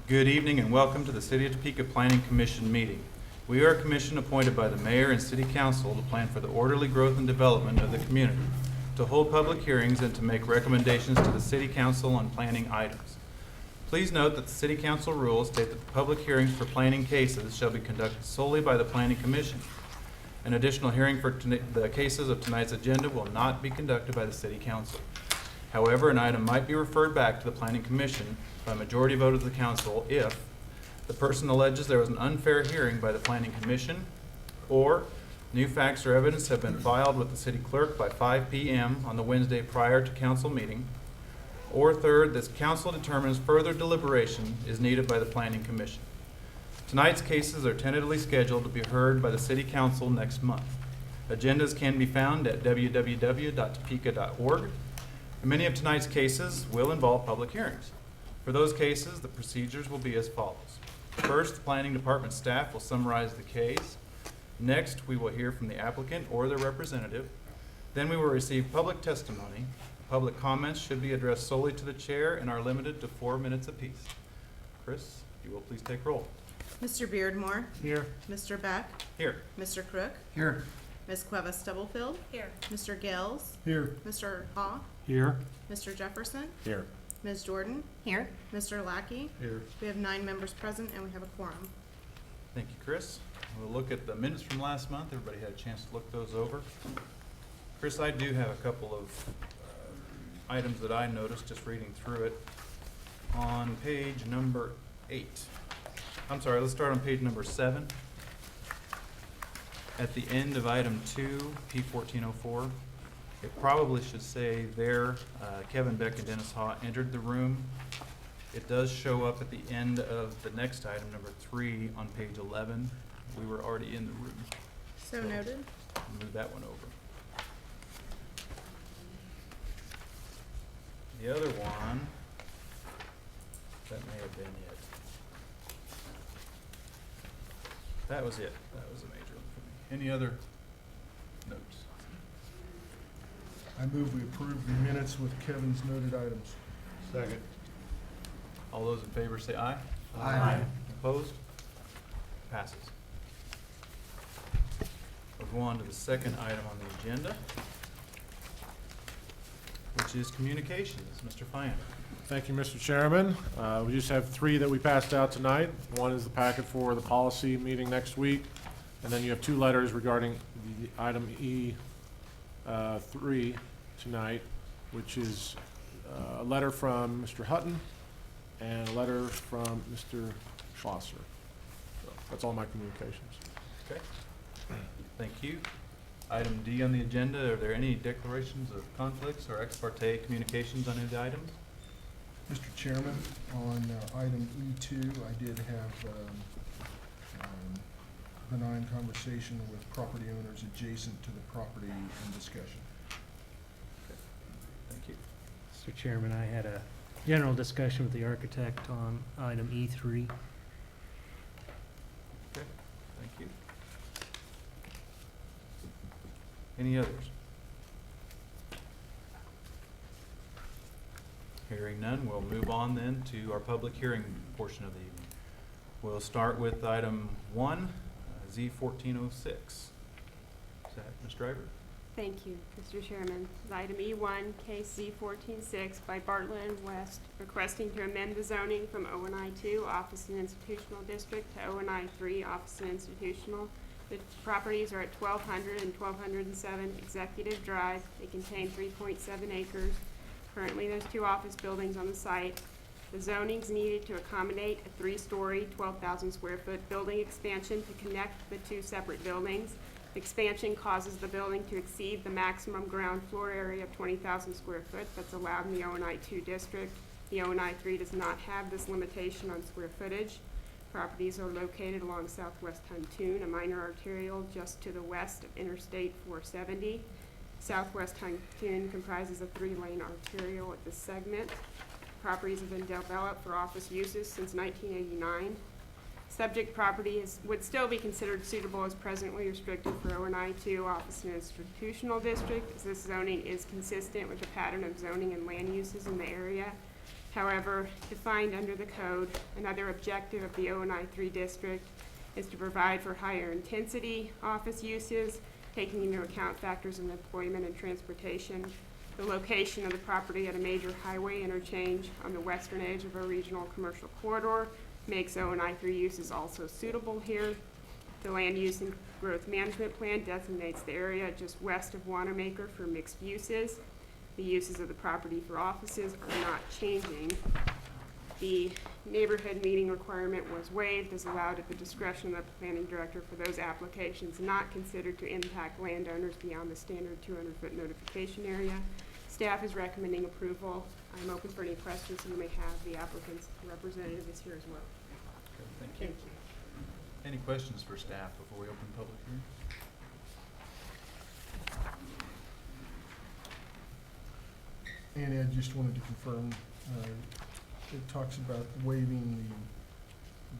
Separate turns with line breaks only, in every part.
Good evening and welcome to the City of Topeka Planning Commission meeting. We are a commission appointed by the mayor and city council to plan for the orderly growth and development of the community, to hold public hearings, and to make recommendations to the city council on planning items. Please note that the city council rules state that the public hearings for planning cases shall be conducted solely by the planning commission. An additional hearing for the cases of tonight's agenda will not be conducted by the city council. However, an item might be referred back to the planning commission by majority vote of the council if the person alleges there was an unfair hearing by the planning commission, or new facts or evidence have been filed with the city clerk by 5 p.m. on the Wednesday prior to council meeting, or third, this council determines further deliberation is needed by the planning commission. Tonight's cases are tentatively scheduled to be heard by the city council next month. Agendas can be found at www.topeka.org. And many of tonight's cases will involve public hearings. For those cases, the procedures will be as follows. First, the planning department staff will summarize the case. Next, we will hear from the applicant or their representative. Then we will receive public testimony. Public comments should be addressed solely to the chair and are limited to 4 minutes apiece. Chris, if you will please take roll.
Mr. Beardmore.
Here.
Mr. Beck.
Here.
Mr. Crook.
Here.
Ms. Cuevas Stubblefield.
Here.
Mr. Gales.
Here.
Mr. Haugh.
Here.
Mr. Jefferson.
Here.
Ms. Jordan.
Here.
Mr. Lackey.
Here.
We have 9 members present and we have a quorum.
Thank you, Chris. We'll look at the minutes from last month. Everybody had a chance to look those over. Chris, I do have a couple of items that I noticed just reading through it. On page number 8. I'm sorry, let's start on page number 7. At the end of item 2, P1404, it probably should say there, Kevin Beck and Dennis Haugh entered the room. It does show up at the end of the next item, number 3, on page 11. We were already in the room.
So noted.
Move that one over. The other one, that may have been it. That was it. That was a major one for me. Any other notes?
I move we approve the minutes with Kevin's noted items.
Second.
All those in favor say aye.
Aye.
Opposed? Passes. We'll go on to the second item on the agenda, which is communications. Mr. Fine.
Thank you, Mr. Chairman. We just have 3 that we passed out tonight. One is the packet for the policy meeting next week, and then you have 2 letters regarding the item E3 tonight, which is a letter from Mr. Hutton and a letter from Mr. Schlosser. So that's all my communications.
Okay. Thank you. Item D on the agenda, are there any declarations of conflicts or ex parte communications on any items?
Mr. Chairman, on item E2, I did have benign conversation with property owners adjacent to the property in discussion.
Okay. Thank you.
Mr. Chairman, I had a general discussion with the architect on item E3.
Okay. Thank you. Any others? Hearing none, we'll move on then to our public hearing portion of the evening. We'll start with item 1, Z1406. Is that Ms. Driver?
Thank you, Mr. Chairman. Item E1, case Z1406 by Bartlett and West, requesting to amend the zoning from ONI2, Office and Institutional District, to ONI3, Office and Institutional. The properties are at 1200 and 1207 Executive Drive. They contain 3.7 acres. Currently, there's 2 office buildings on the site. The zoning's needed to accommodate a 3-story, 12,000 square foot building expansion to connect the 2 separate buildings. The expansion causes the building to exceed the maximum ground floor area of 20,000 square foot that's allowed in the ONI2 district. The ONI3 does not have this limitation on square footage. Properties are located along Southwest Huntoon, a minor arterial just to the west of Interstate 470. Southwest Huntoon comprises a 3-lane arterial at this segment. Properties have been developed for office uses since 1989. Subject property would still be considered suitable as presently restricted for ONI2 Office and Institutional District, as this zoning is consistent with the pattern of zoning and land uses in the area. However, defined under the code, another objective of the ONI 3 district is to provide for higher intensity office uses, taking into account factors of employment and transportation. The location of the property at a major highway interchange on the western edge of a regional commercial corridor makes ONI 3 uses also suitable here. The land use and growth management plan designates the area just west of Wanamaker for mixed uses. The uses of the property for offices are not changing. The neighborhood meeting requirement was waived as allowed at the discretion of the planning director for those applications not considered to impact landowners beyond the standard 200-foot notification area. Staff is recommending approval. I'm open for any questions you may have. The applicant's representative is here as well.
Okay, thank you. Any questions for staff before we open public hearing?
And Ed, just wanted to confirm, it talks about waiving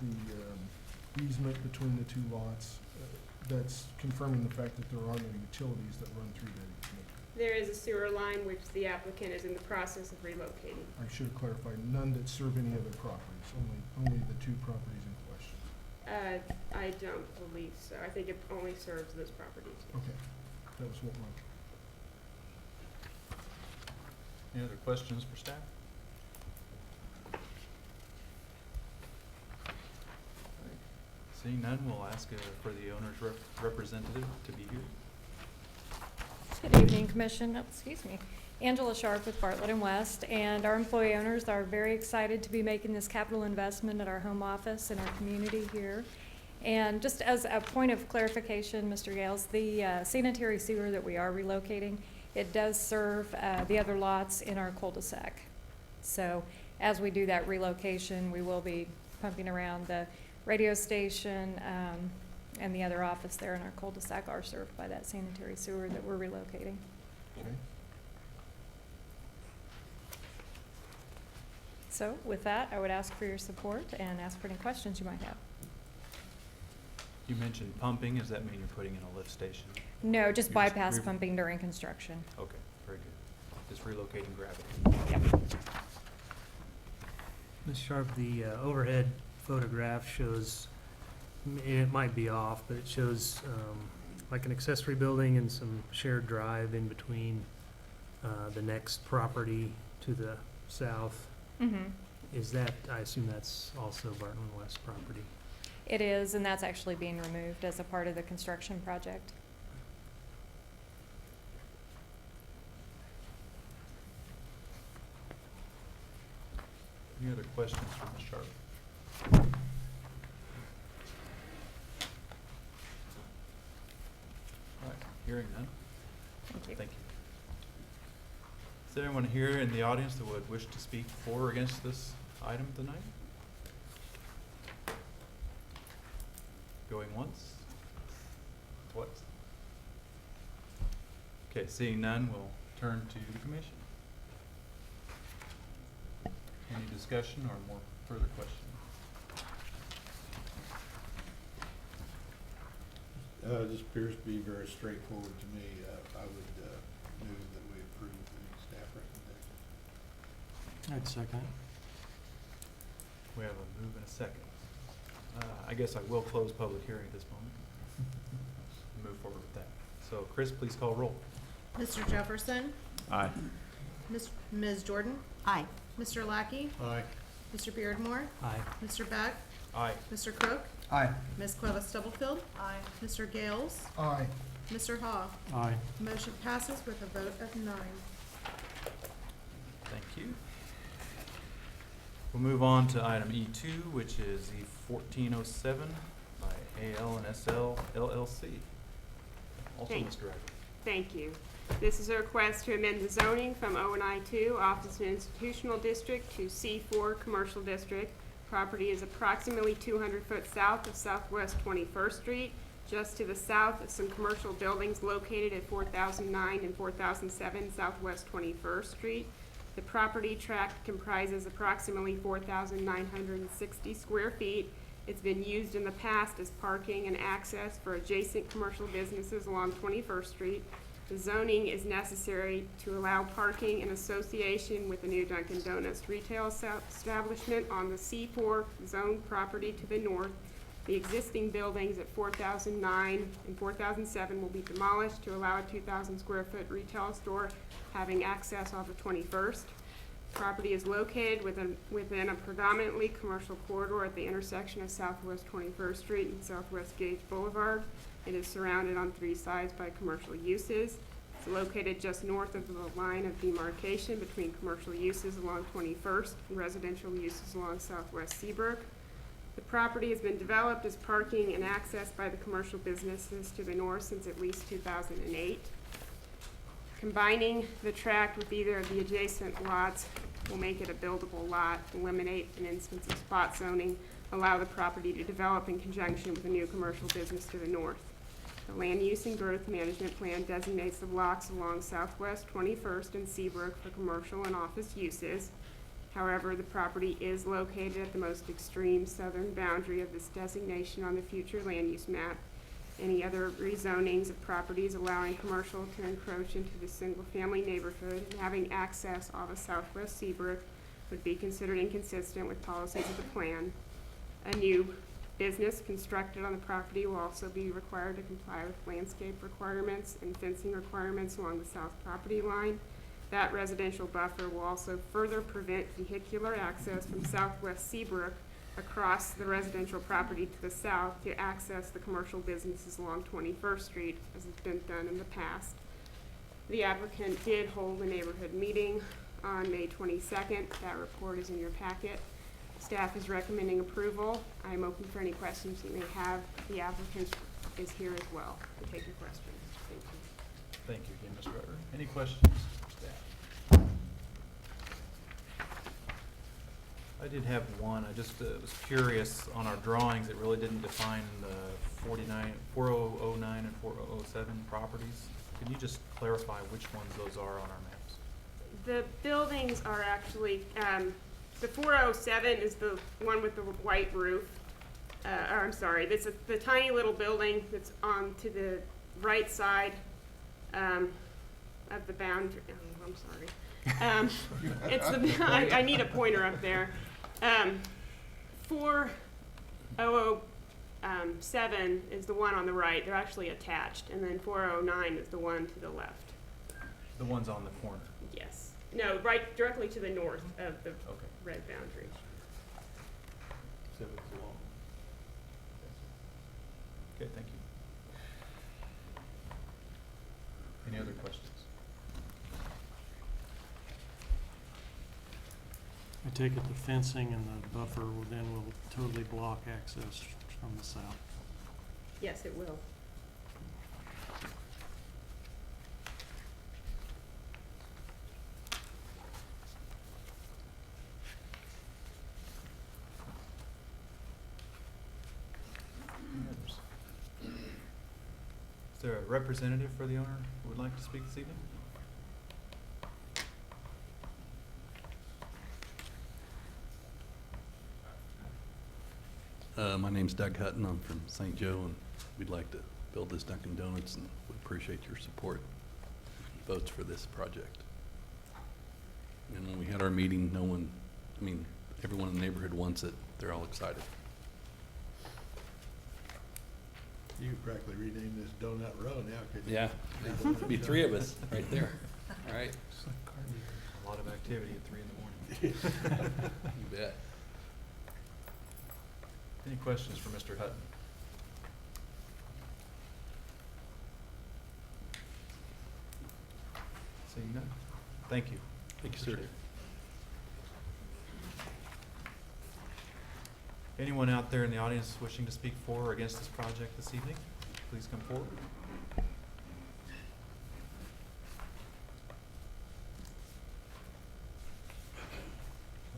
the easement between the two lots. That's confirming the fact that there are no utilities that run through that easement.
There is a sewer line which the applicant is in the process of relocating.
I should have clarified, none that serve any other properties, only the two properties in question.
I don't believe so. I think it only serves those properties.
Okay, that was what my,
Any other questions for staff? Seeing none, we'll ask for the owner's representative to be here.
Good evening, Commission. Excuse me. Angela Sharp with Bartlett and West, and our employee owners are very excited to be making this capital investment at our home office and our community here. And just as a point of clarification, Mr. Gales, the sanitary sewer that we are relocating, it does serve the other lots in our cul-de-sac. So as we do that relocation, we will be pumping around the radio station, and the other office there in our cul-de-sac are served by that sanitary sewer that we're relocating.
okay.
So with that, I would ask for your support and ask for any questions you might have.
You mentioned pumping. Does that mean you're putting in a lift station?
No, just
You're
bypass
re-
pumping during construction.
Okay, very good. Just relocating gravity.
Yep.
Ms. Sharp, the overhead photograph shows, it might be off, but it shows like an accessory building and some shared drive in between the next property to the south.
Mm-hmm.
Is that, I assume that's also Barton West property?
It is, and that's actually being removed as a part of the construction project.
Any other questions for Ms. Sharp? All right, hearing none.
Thank you.
Thank you. Is there anyone here in the audience that would wish to speak for or against this item tonight? Going once? Twice? Okay, seeing none, we'll turn to the commission. Any discussion or more further questions?
This appears to be very straightforward to me. I would move that we approve the staff recommendation.
I'd second.
We have a move and a second. I guess I will close public hearing at this moment. Move forward with that. So Chris, please call roll.
Mr. Jefferson?
Aye.
Ms. Jordan?
Aye.
Mr. Lackey?
Aye.
Mr. Beardmore?
Aye.
Mr. Beck?
Aye.
Mr. Cook?
Aye.
Ms. Clevis Stubblefield?
Aye.
Mr. Gales?
Aye.
Mr. Haugh?
Aye.
Motion passes with a vote of 9.
Thank you. We'll move on to item E2, which is E1407 by AL and SL LLC. Also,
Thank-
Mr. Ryder.
Thank you. This is a request to amend the zoning from ONI 2 Office and Institutional District to C4 Commercial District. Property is approximately 200 foot south of Southwest 21st Street, just to the south of some commercial buildings located at 4009 and 4007 Southwest 21st Street. The property tract comprises approximately 4,960 square feet. It's been used in the past as parking and access for adjacent commercial businesses along 21st Street. The zoning is necessary to allow parking in association with the new Dunkin' Donuts retail establishment on the C4 zone property to the north. The existing buildings at 4009 and 4007 will be demolished to allow a 2,000 square foot retail store having access off of 21st. Property is located within a predominantly commercial corridor at the intersection of Southwest 21st Street and Southwest Gage Boulevard. It is surrounded on 3 sides by commercial uses. It's located just north of the line of demarcation between commercial uses along 21st and residential uses along Southwest Seabrook. The property has been developed as parking and accessed by the commercial businesses to the north since at least 2008. Combining the tract with either of the adjacent lots will make it a buildable lot, eliminate an instance of spot zoning, allow the property to develop in conjunction with a new commercial business to the north. The Land Use and Growth Management Plan designates the blocks along Southwest 21st and Seabrook for commercial and office uses. However, the property is located at the most extreme southern boundary of this designation on the future land use map. Any other rezonings of properties allowing commercial to encroach into the single-family neighborhood and having access off of Southwest Seabrook would be considered inconsistent with policies of the plan. A new business constructed on the property will also be required to comply with landscape requirements and fencing requirements along the south property line. That residential buffer will also further prevent vehicular access from Southwest Seabrook across the residential property to the south to access the commercial businesses along 21st Street, as has been done in the past. The applicant did hold a neighborhood meeting on May 22nd. That report is in your packet. Staff is recommending approval. I am open for any questions you may have. The applicant is here as well to take your questions. Thank you.
Thank you again, Ms. Rutter. Any questions for staff? I did have one. I just was curious on our drawings. It really didn't define the 4009 and 4007 properties. Can you just clarify which ones those are on our maps?
The buildings are actually, the 407 is the one with the white roof. Or I'm sorry, this is the tiny little building that's on to the right side of the boundary. Oh, I'm sorry. It's the, I need a pointer up there. 4007 is the one on the right. They're actually attached. And then 409 is the one to the left.
The ones on the corner.
Yes. No, right directly to the north of the
Okay.
red boundary.
So it's along. Okay, thank you. Any other questions?
I take it the fencing and the buffer will totally block access from the south.
Yes, it will.
Is there a representative for the owner who would like to speak this evening?
My name's Doug Hutton. I'm from St. Joe, and we'd like to build this Dunkin' Donuts, and we appreciate your support and votes for this project. And when we had our meeting, everyone in the neighborhood wants it. They're all excited.
You could practically rename this Donut Row now, couldn't you?
Yeah, there'd be 3 of us right there. All right.
A lot of activity at 3 in the morning.
You bet.
Any questions for Mr. Hutton? Seeing none. Thank you.
Thank you, sir.
Appreciate it. Anyone out there in the audience wishing to speak for or against this project this evening, please come forward.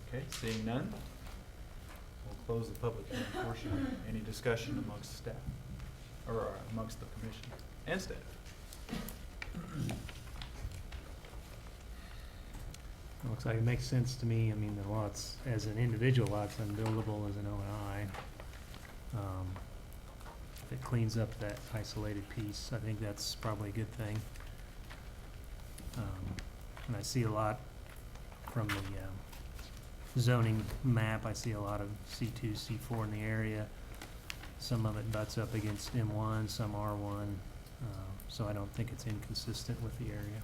Okay, seeing none, we'll close the public hearing portion. Any discussion amongst staff, or amongst the commission and staff?
Looks like it makes sense to me. I mean, the lots, as an individual lot's unbuildable as an O&I. If it cleans up that isolated piece, I think that's probably a good thing. And I see a lot from the zoning map, I see a lot of C2, C4 in the area. Some of it butts up against M1, some R1, so I don't think it's inconsistent with the area.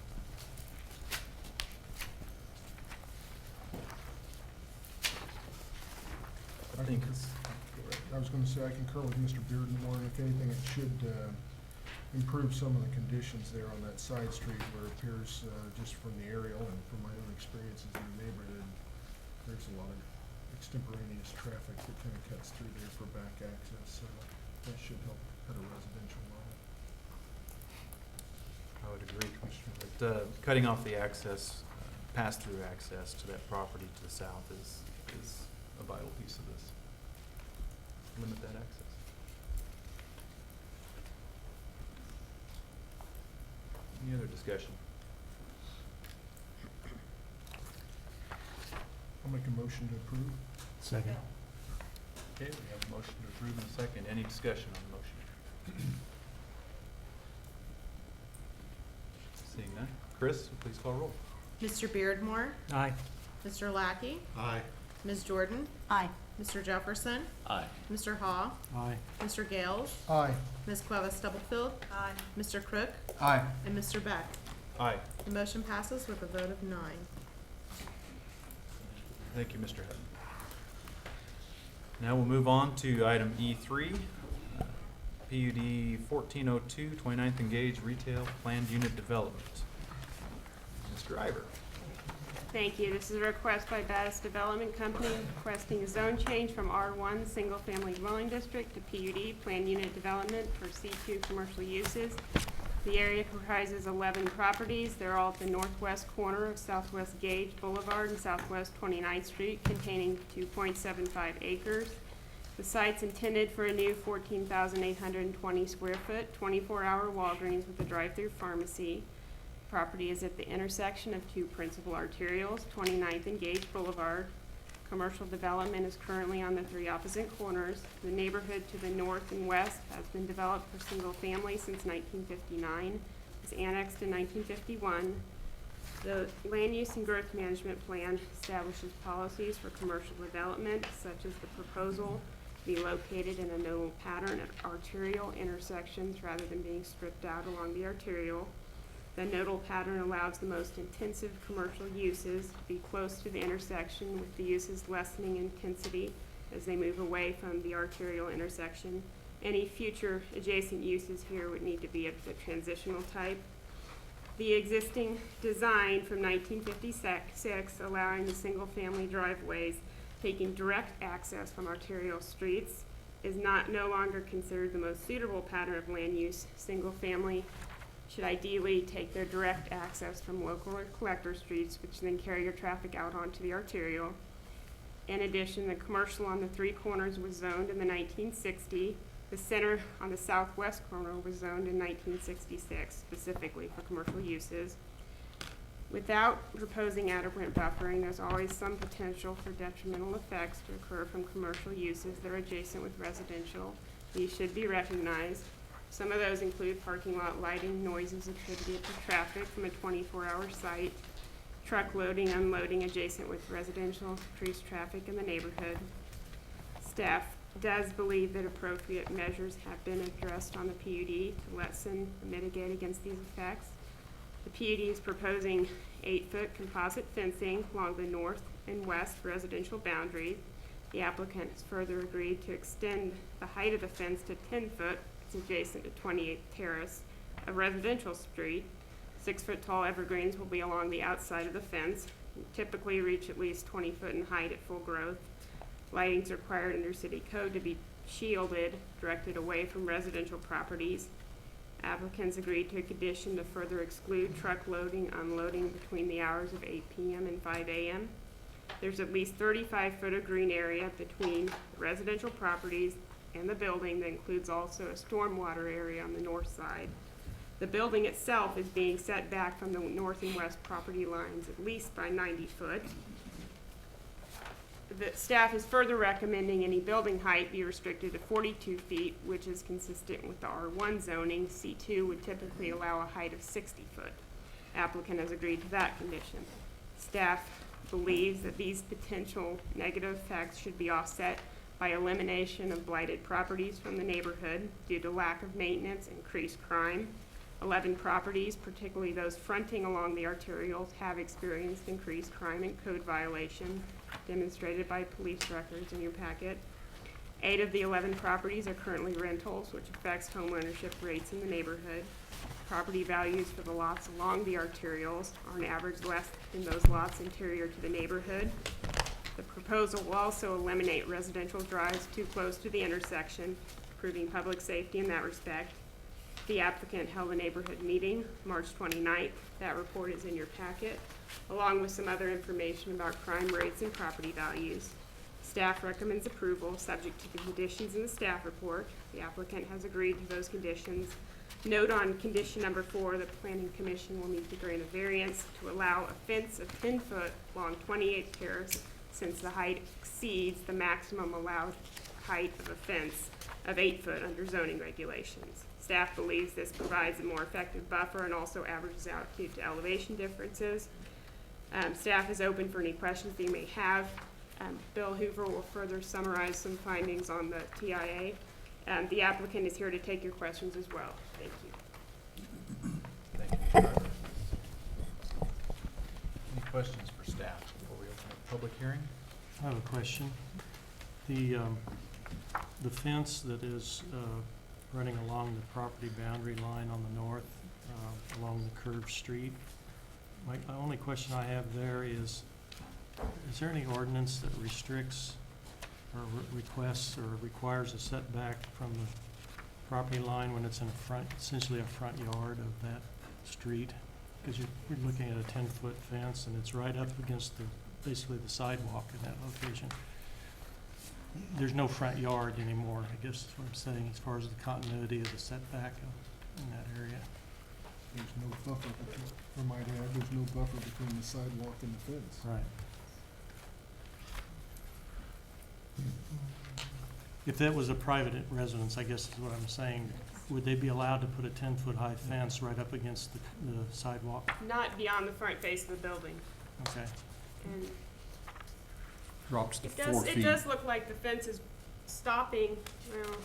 I think it's,
I was gonna say, I concur with Mr. Beardenmore, and if anything, it should, improve some of the conditions there on that side street where it appears, just from the aerial and from my own experiences in the neighborhood, there's a lot of extemporaneous traffic that kinda cuts through there for back access, so that should help at a residential level.
I would agree, Commissioner, that cutting off the access, pass-through access to that property to the south is a vital piece of this. Limit that access. Any other discussion?
I'll make a motion to approve.
Second.
Okay, we have a motion to approve in a second. Any discussion on the motion? Seeing none. Chris, please call roll.
Mr. Beardmore,
Aye.
Mr. Lackey,
Aye.
Ms. Jordan,
Aye.
Mr. Jefferson,
Aye.
Mr. Haugh,
Aye.
Mr. Gales,
Aye.
Ms. Cuevas Stubblefield,
Aye.
Mr. Crook,
Aye.
and Mr. Beck.
Aye.
The motion passes with a vote of 9.
Thank you, Mr. Hutton. Now we'll move on to item E3, PUD 1402, 29th Engage Retail Planned Unit Development. Mr. Ivor.
Thank you. This is a request by Battis Development Company requesting a zone change from R1 Single Family Dwelling District to PUD Planned Unit Development for C2 commercial uses. The area comprises 11 properties. They're all at the northwest corner of Southwest Gage Boulevard and Southwest 29th Street, containing 2.75 acres. The site's intended for a new 14,820 square foot, 24-hour Walgreens with a drive-through pharmacy. Property is at the intersection of two principal arterials, 29th and Gage Boulevard. Commercial development is currently on the 3 opposite corners. The neighborhood to the north and west has been developed for single family since 1959. It was annexed in 1951. The Land Use and Growth Management Plan establishes policies for commercial development, such as the proposal be located in a nodal pattern at arterial intersections rather than being stripped out along the arterial. The nodal pattern allows the most intensive commercial uses to be close to the intersection, with the uses lessening intensity as they move away from the arterial intersection. Any future adjacent uses here would need to be of the transitional type. The existing design from 1956, allowing the single-family driveways taking direct access from arterial streets, is no longer considered the most suitable pattern of land use. Single-family should ideally take their direct access from local or collector streets, which then carry your traffic out onto the arterial. In addition, the commercial on the 3 corners was zoned in the 1960s. The center on the southwest corner was zoned in 1966, specifically for commercial uses. Without proposing adequate buffering, there's always some potential for detrimental effects to occur from commercial uses that are adjacent with residential. These should be recognized. Some of those include parking lot lighting, noises attributed to traffic from a 24-hour site, truck loading, unloading adjacent with residential, increased traffic in the neighborhood. Staff does believe that appropriate measures have been addressed on the PUD to lessen and mitigate against these effects. The PUD is proposing 8-foot composite fencing along the north and west residential boundary. The applicant has further agreed to extend the height of the fence to 10 foot. It's adjacent to 28th Terrace, a residential street. 6-foot tall evergreens will be along the outside of the fence, and typically reach at least 20 foot in height at full growth. Lighting is required under city code to be shielded, directed away from residential properties. Applicants agreed to a condition to further exclude truck loading, unloading between the hours of 8 p.m. and 5 a.m. There's at least 35 foot of green area between residential properties and the building that includes also a stormwater area on the north side. The building itself is being set back from the north and west property lines at least by 90 foot. The staff is further recommending any building height be restricted to 42 feet, which is consistent with the R1 zoning. C2 would typically allow a height of 60 foot. Applicant has agreed to that condition. Staff believes that these potential negative effects should be offset by elimination of blighted properties from the neighborhood due to lack of maintenance, increased crime. 11 properties, particularly those fronting along the arterials, have experienced increased crime and code violation, demonstrated by police records in your packet. 8 of the 11 properties are currently rentals, which affects home ownership rates in the neighborhood. Property values for the lots along the arterials are on average less than those lots interior to the neighborhood. The proposal will also eliminate residential drives too close to the intersection, improving public safety in that respect. The applicant held a neighborhood meeting March 29th. That report is in your packet, along with some other information about crime rates and property values. Staff recommends approval, subject to the conditions in the staff report. The applicant has agreed to those conditions. Note on condition number 4, the Planning Commission will need to grant a variance to allow a fence of 10 foot along 28th Terrace, since the height exceeds the maximum allowed height of a fence of 8 foot under zoning regulations. Staff believes this provides a more effective buffer and also averages out due to elevation differences. Staff is open for any questions that you may have. Bill Hoover will further summarize some findings on the TIA. The applicant is here to take your questions as well. Thank you.
Thank you, Ms. Carter. Any questions for staff before we open up the public hearing?
I have a question. The fence that is running along the property boundary line on the north, along the curved street, my only question I have there is there any ordinance that restricts or requests or requires a setback from the property line when it's in a front, essentially a front yard of that street? Because we're looking at a 10-foot fence and it's right up against basically the sidewalk in that location. There's no front yard anymore, I guess is what I'm saying, as far as the continuity of the setback in that area.
There's no buffer between, I might add, there's no buffer between the sidewalk and the fence.
Right. If that was a private residence, I guess is what I'm saying, would they be allowed to put a 10-foot high fence right up against the sidewalk?
Not beyond the front face of the building.
Okay.
And
Drops to
it
4
does,
feet.
it does look like the fence is stopping, well,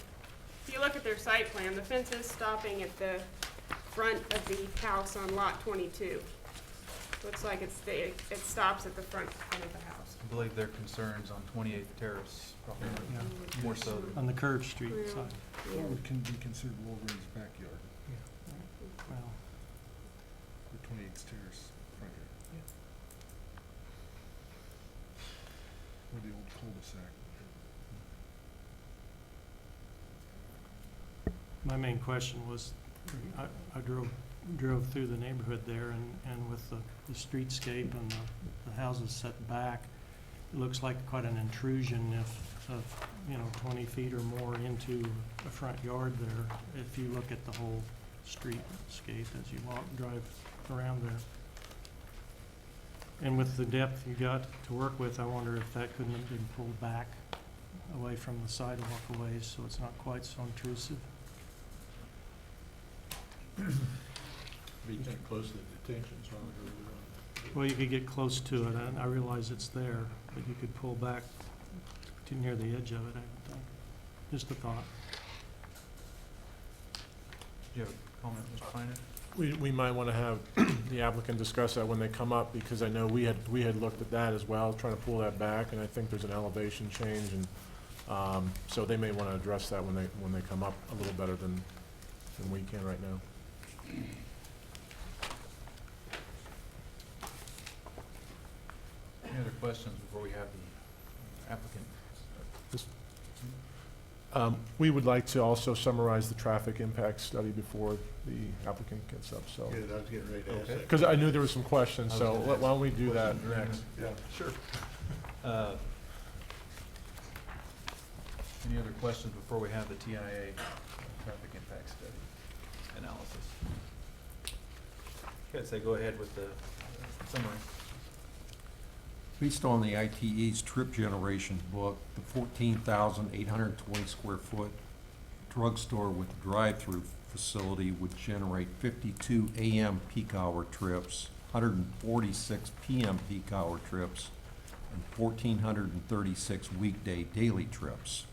if you look at their site plan, the fence is stopping at the front of the house on lot 22. Looks like it stops at the front of the house.
I believe their concerns on 28th Terrace, probably
Yeah.
more so than.
On the curved street
Yeah.
side.
That would be considered Wolverine's backyard,
Well,
the 28th Terrace front yard. Or the old cul-de-sac.
my main question was, I drove through the neighborhood there and with the streetscape and the houses set back, it looks like quite an intrusion of 20 feet or more into a front yard there, if you look at the whole streetscape as you drive around there. And with the depth you got to work with, I wonder if that couldn't have been pulled back away from the sidewalk a ways, so it's not quite so intrusive.
Be kind of close to the detention zone.
Well, you could get close to it, and I realize it's there, but you could pull back to near the edge of it, I would think. Just a thought.
Do you have a comment, Mr. Pliner?
We might want to have the applicant discuss that when they come up, because I know we had looked at that as well, trying to pull that back, and I think there's an elevation change, and so they may want to address that when they come up a little better than we can right now.
Any other questions before we have the applicant?
We would like to also summarize the traffic impact study before the applicant gets up, so.
Good, I was getting ready to ask
Okay.
that.
Because I knew there were some questions,
I was
so
gonna
why
ask
don't we do that
question during
next?
the- Yeah, sure. Any other questions before we have the TIA traffic impact study analysis? Okay, so go ahead with the summary.
Based on the ITE's trip generation book, the 14,820 square foot drugstore with a drive-through facility would generate 52 AM peak hour trips, 146 PM peak hour trips, and 1,436 weekday daily trips.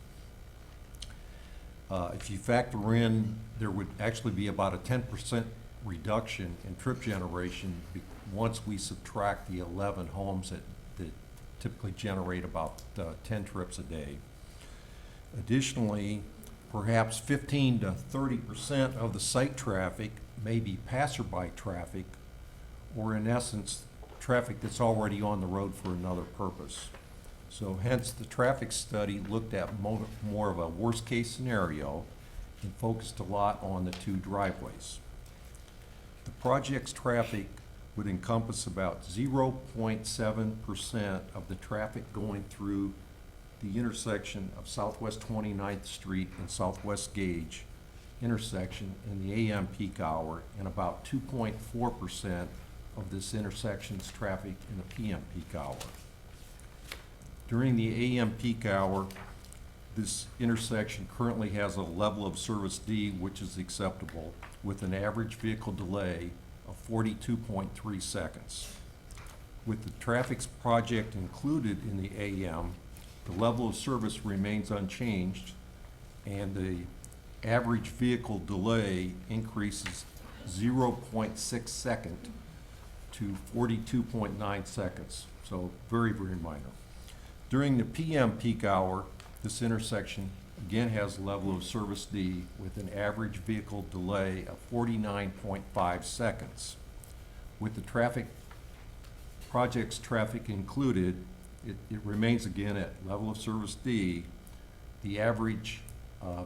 If you factor in, there would actually be about a 10% reduction in trip generation once we subtract the 11 homes that typically generate about 10 trips a day. Additionally, perhaps 15 to 30% of the site traffic may be passerby traffic, or in essence, traffic that's already on the road for another purpose. So hence, the traffic study looked at more of a worst-case scenario and focused a lot on the two driveways. The project's traffic would encompass about 0.7% of the traffic going through the intersection of Southwest 29th Street and Southwest Gage intersection in the AM peak hour, and about 2.4% of this intersection's traffic in the PM peak hour. During the AM peak hour, this intersection currently has a level of service D, which is acceptable, with an average vehicle delay of 42.3 seconds. With the traffic project included in the AM, the level of service remains unchanged, and the average vehicle delay increases 0.6 second to 42.9 seconds, so very, very minor. During the PM peak hour, this intersection again has a level of service D with an average vehicle delay of 49.5 seconds. With the project's traffic included, it remains again at level of service D. The average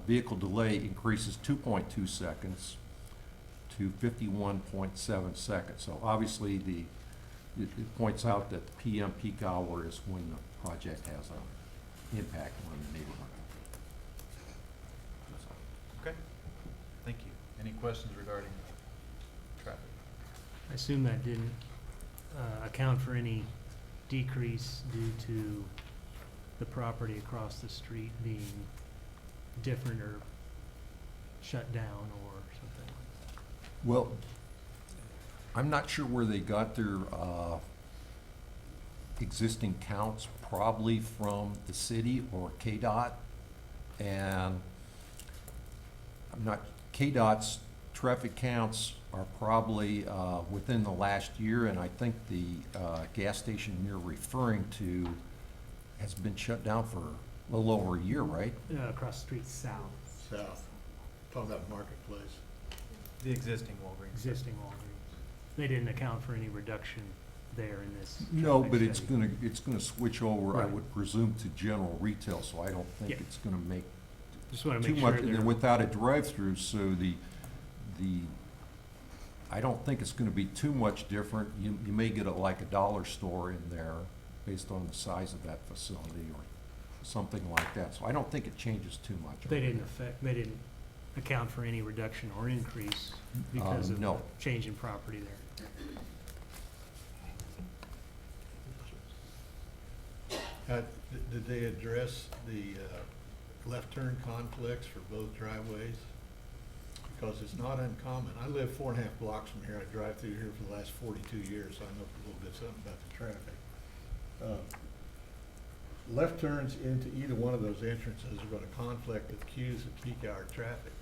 vehicle delay increases 2.2 seconds to 51.7 seconds. So obviously it points out that the PM peak hour is when the project has an impact on the neighborhood.
Okay, thank you. Any questions regarding traffic?
I assume that didn't account for any decrease due to the property across the street being different or shut down or something.
Well, I'm not sure where they got their existing counts, probably from the city or KDOT. And KDOT's traffic counts are probably within the last year, and I think the gas station you're referring to has been shut down for a little over a year, right?
Across the street south,
South, talking about Marketplace.
The existing Walgreens.
existing Walgreens. They didn't account for any reduction there in this.
No,
traffic
but it's
study.
gonna switch over, I
Right.
would presume, to general retail, so I don't think
Yeah.
it's gonna make
Just want to
too
make
much,
sure
and
they're.
without a drive-through, so I don't think it's gonna be too much different. You may get like a dollar store in there based on the size of that facility or something like that. So I don't think it changes too much.
They didn't they didn't account for any reduction or increase because of the
no.
change in property there.
Did they address the left turn conflicts for both driveways? Because it's not uncommon. I live 4.5 blocks from here. I drive through here for the last 42 years, so I know a little bit something about the traffic. Left turns into either one of those entrances are gonna conflict with queues of peak hour traffic.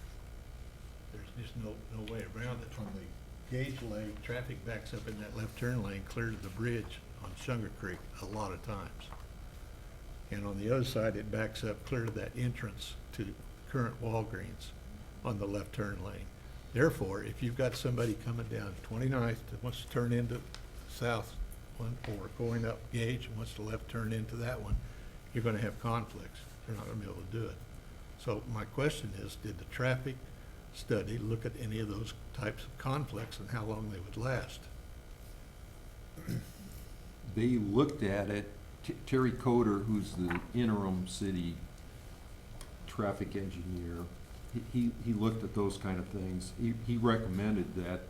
There's just no way around it. From the Gage lane, traffic backs up in that left turn lane clear to the bridge on Sugar Creek a lot of times. And on the other side, it backs up clear to that entrance to current Walgreens on the left turn lane. Therefore, if you've got somebody coming down 29th that wants to turn into south one, or going up Gage and wants to left turn into that one, you're gonna have conflicts. You're not gonna be able to do it. So my question is, did the traffic study look at any of those types of conflicts and how long they would last?
They looked at it. Terry Coder, who's the interim city traffic engineer, he looked at those kind of things. He recommended that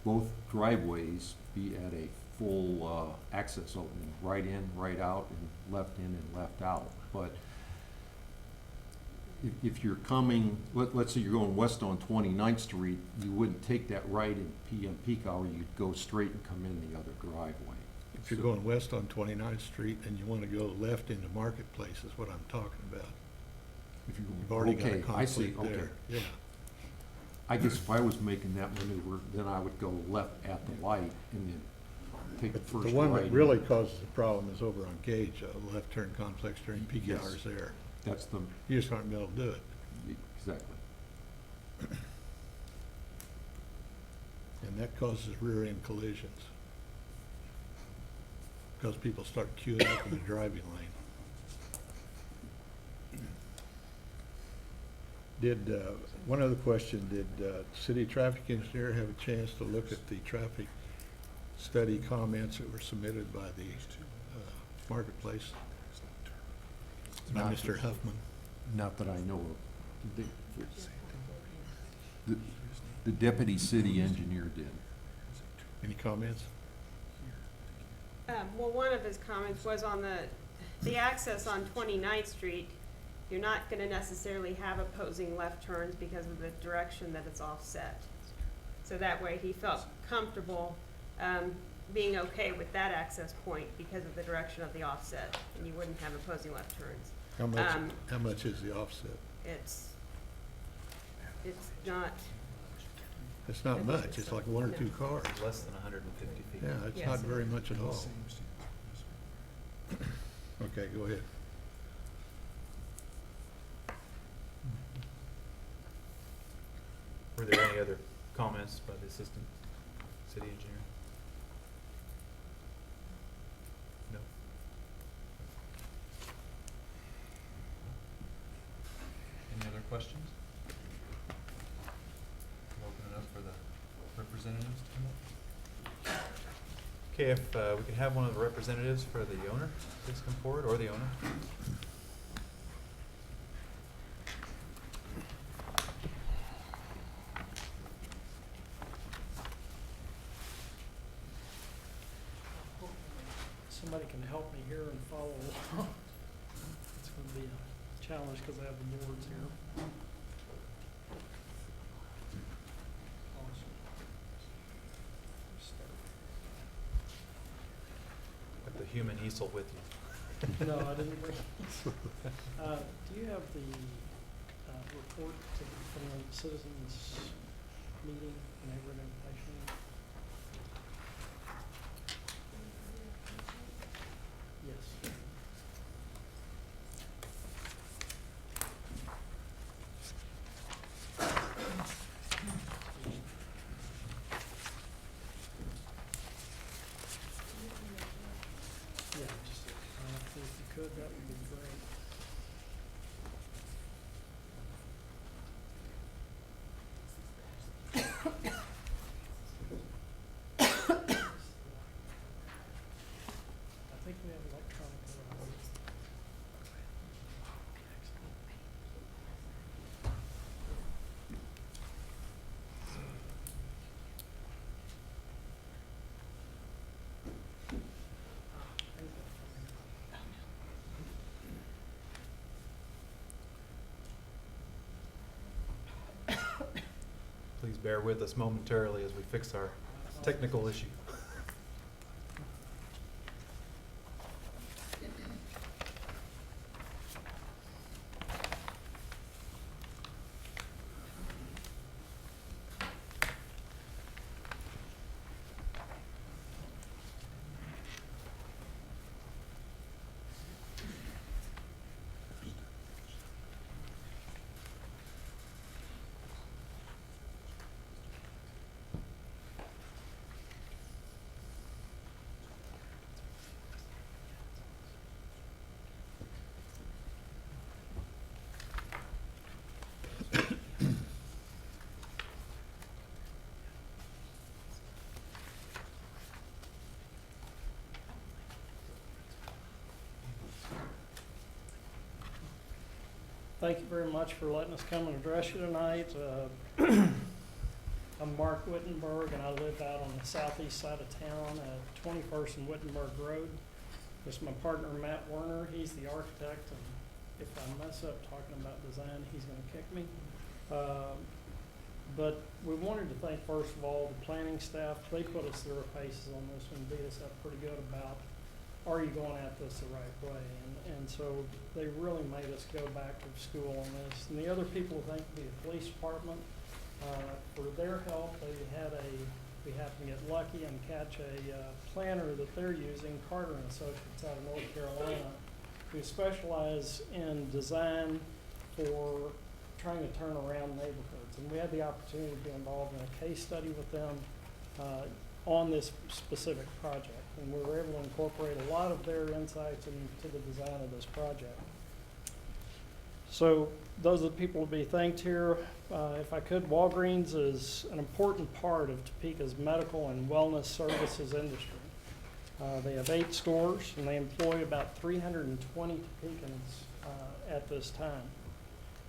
both driveways be at a full access opening, right in, right out, and left in and left out. But if you're coming, let's say you're going west on 29th Street, you wouldn't take that right in PM peak hour, you'd go straight and come in the other driveway.
If you're going west on 29th Street and you want to go left into Marketplace is what I'm talking about.
If you're
You've
going,
already got a
okay, I see,
conflict
okay.
there. Yeah.
I guess if I was making that maneuver, then I would go left at the light and then take the
But
first
the one
right
that
in.
really causes the problem is over on Gage, left turn conflicts during peak
Yes.
hours there.
That's the,
You just aren't gonna be able to do it.
exactly.
And that causes rear end collisions. Because people start queuing up in the driving lane. One other question, did city traffic engineer have a chance to look at the traffic study comments that were submitted by the Marketplace? By
Not
Mr. Huffman?
Not that I know of. The deputy city engineer did.
Any comments?
Well, one of his comments was on the access on 29th Street. You're not gonna necessarily have opposing left turns because of the direction that it's offset. So that way he felt comfortable, being okay with that access point because of the direction of the offset, and you wouldn't have opposing left turns.
How much is the offset?
It's not,
It's not much, it's like one or two cars.
Less than 150 feet.
Yeah, it's
Yes.
not very much at all. Okay, go ahead.
Were there any other comments by the assistant city engineer? No. Any other questions? We'll open it up for the representatives to come up. Okay, if we could have one of the representatives for the owner, please come forward, or the owner.
Somebody can help me here and follow along. It's gonna be a challenge because I have the boards here.
With the human easel with you.
No, I didn't bring. Do you have the report from the citizens meeting, neighborhood invitation? Yes. Yeah, just, if you could, that would be great. I think we have electronic.
Please bear with us momentarily as we fix our technical issue.
Thank you very much for letting us come and address you tonight. I'm Mark Wittenberg, and I live out on the southeast side of town at 21st and Wittenberg Road. This is my partner, Matt Werner. He's the architect, and if I mess up talking about design, he's gonna kick me. But we wanted to thank, first of all, the planning staff. They put us through our paces on this one, beat us up pretty good about, are you going at this the right way? And so they really made us go back to school on this. And the other people, I think, the police department, for their help, we happened to get lucky and catch a planner that they're using, Carter and Associates out of North Carolina, who specialize in design for trying to turn around neighborhoods. And we had the opportunity to be involved in a case study with them on this specific project. And we were able to incorporate a lot of their insights into the design of this project. So those are the people to be thanked here. If I could, Walgreens is an important part of Topeka's medical and wellness services industry. They have 8 stores, and they employ about 320 Topekans at this time.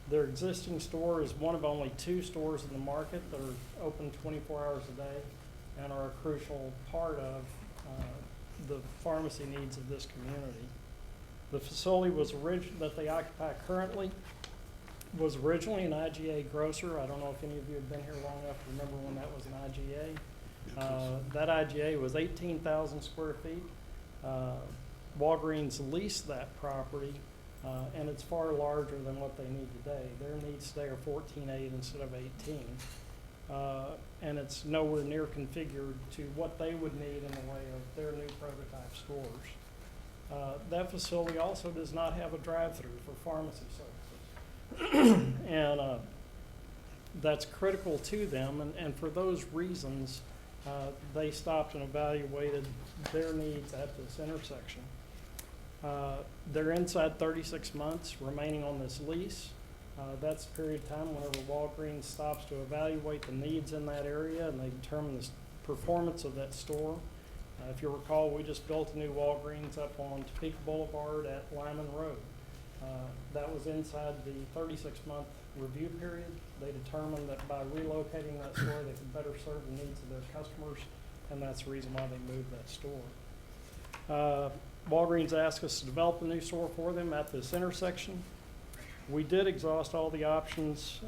Their existing store is one of only 2 stores in the market that are open 24 hours a day and are a crucial part of the pharmacy needs of this community. The facility that they occupy currently was originally an IGA grocer. I don't know if any of you have been here long enough to remember when that was an IGA. That IGA was 18,000 square feet. Walgreens leased that property, and it's far larger than what they need today. Their needs today are 14.8 instead of 18. And it's nowhere near configured to what they would need in the way of their new prototype stores. That facility also does not have a drive-through for pharmacy services. And that's critical to them, and for those reasons, they stopped and evaluated their needs at this intersection. They're inside 36 months remaining on this lease. That's the period of time whenever Walgreens stops to evaluate the needs in that area and they determine the performance of that store. If you recall, we just built a new Walgreens up on Topeka Boulevard at Lyman Road. That was inside the 36-month review period. They determined that by relocating that store, they could better serve the needs of their customers, and that's the reason why they moved that store. Walgreens asked us to develop a new store for them at this intersection. We did exhaust all the options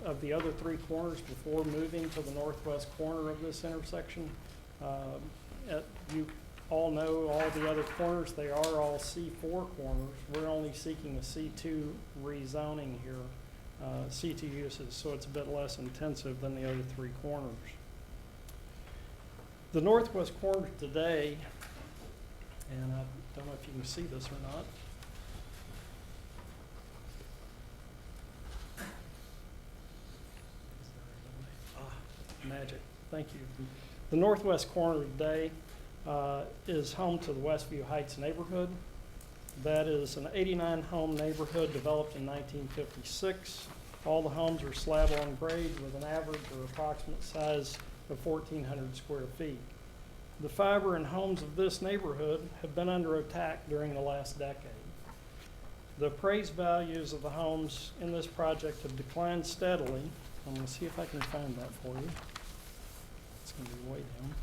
of the other 3 corners before moving to the northwest corner of this intersection. You all know all the other corners, they are all C4 corners. We're only seeking a C2 rezoning here, C2 uses, so it's a bit less intensive than the other 3 corners. The northwest corner today, and I don't know if you can see this or not, magic, thank you. The northwest corner today is home to the Westview Heights neighborhood. That is an 89-home neighborhood developed in 1956. All the homes are slab on grade with an average or approximate size of 1,400 square feet. The fiber and homes of this neighborhood have been under attack during the last decade. The appraised values of the homes in this project have declined steadily. I'm going to see if I can find that for you. It's going to be way down.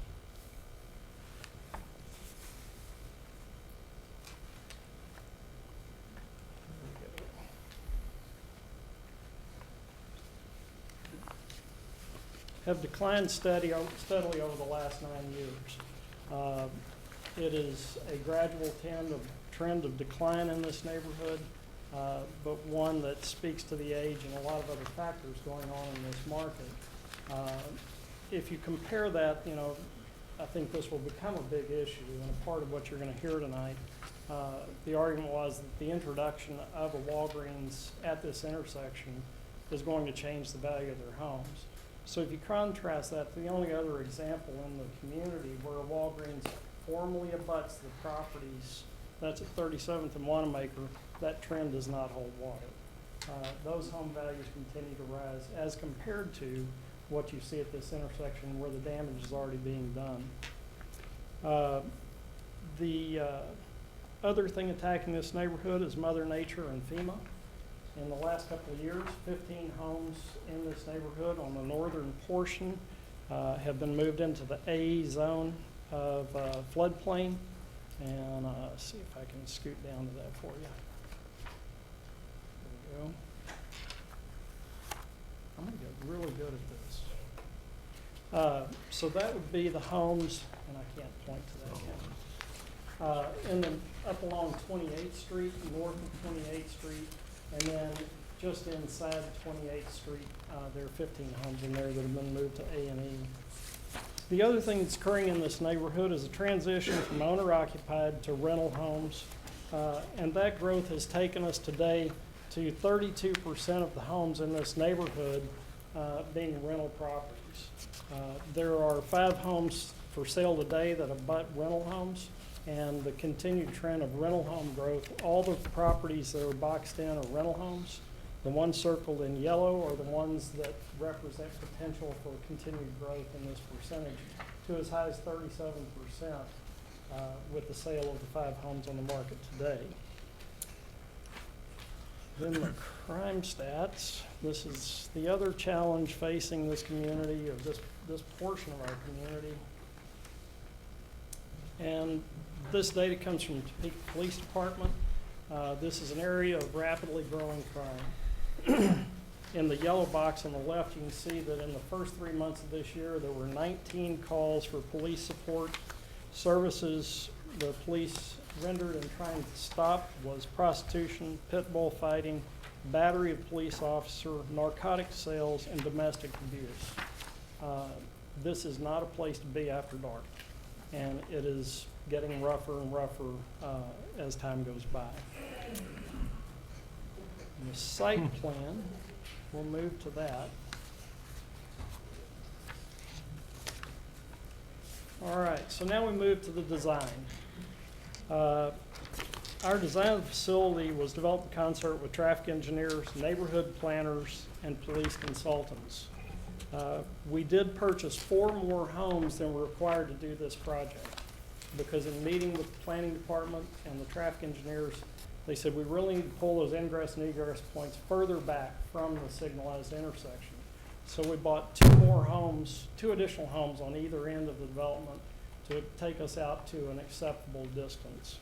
Have declined steadily over the last 9 years. It is a gradual trend of decline in this neighborhood, but one that speaks to the age and a lot of other factors going on in this market. If you compare that, I think this will become a big issue, and a part of what you're going to hear tonight. The argument was that the introduction of a Walgreens at this intersection is going to change the value of their homes. So if you contrast that to the only other example in the community where a Walgreens formally abuts the properties, that's at 37th and Wanamaker, that trend does not hold water. Those home values continue to rise as compared to what you see at this intersection where the damage is already being done. The other thing attacking this neighborhood is Mother Nature and FEMA. In the last couple of years, 15 homes in this neighborhood on the northern portion have been moved into the A zone of floodplain. And see if I can scoot down to that for you. go. I'm gonna get really good at this. So that would be the homes, and I can't point to that yet. Up along 28th Street, north of 28th Street, and then just inside 28th Street, there are 15 homes in there that have been moved to A&E. The other thing that's occurring in this neighborhood is a transition from owner-occupied to rental homes, and that growth has taken us today to 32% of the homes in this neighborhood being rental properties. There are 5 homes for sale today that abut rental homes, and the continued trend of rental home growth, all the properties that are boxed in are rental homes. The ones circled in yellow are the ones that represent potential for continued growth in this percentage to as high as 37% with the sale of the 5 homes on the market today. Then the crime stats. This is the other challenge facing this community, or this portion of our community. And this data comes from the Topeka Police Department. This is an area of rapidly growing crime. In the yellow box on the left, you can see that in the first 3 months of this year, there were 19 calls for police support. Services the police rendered in trying to stop was prostitution, pit bull fighting, battery of police officer, narcotic sales, and domestic abuse. This is not a place to be after dark, and it is getting rougher and rougher as time goes by. The site plan, we'll move to that. All right, so now we move to the design. Our design of the facility was developed in concert with traffic engineers, neighborhood planners, and police consultants. We did purchase 4 more homes than were required to do this project, because in meeting with the planning department and the traffic engineers, they said we really need to pull those ingress and egress points further back from the signalized intersection. So we bought 2 additional homes on either end of the development to take us out to an acceptable distance.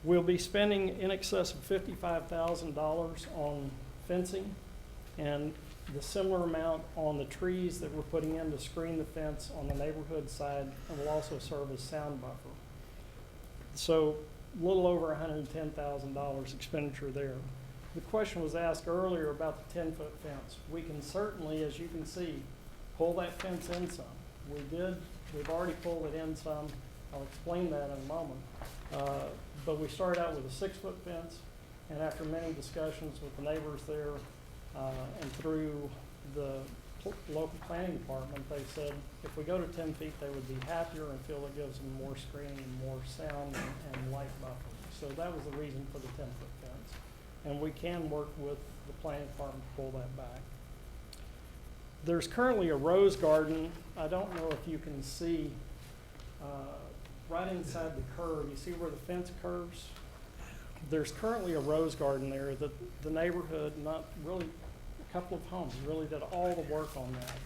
We'll be spending in excess of $55,000 on fencing and the similar amount on the trees that we're putting in to screen the fence on the neighborhood side, and will also serve as sound buffer. So a little over $110,000 expenditure there. The question was asked earlier about the 10-foot fence. We can certainly, as you can see, pull that fence in some. We've already pulled it in some. I'll explain that in a moment. But we started out with a 6-foot fence, and after many discussions with the neighbors there and through the local planning department, they said if we go to 10 feet, they would be happier and feel it gives them more screening and more sound and light buffer. So that was the reason for the 10-foot fence. And we can work with the planning department to pull that back. There's currently a rose garden. I don't know if you can see right inside the curve. You see where the fence curves? There's currently a rose garden there that the neighborhood, not really a couple of homes, really did all the work on that.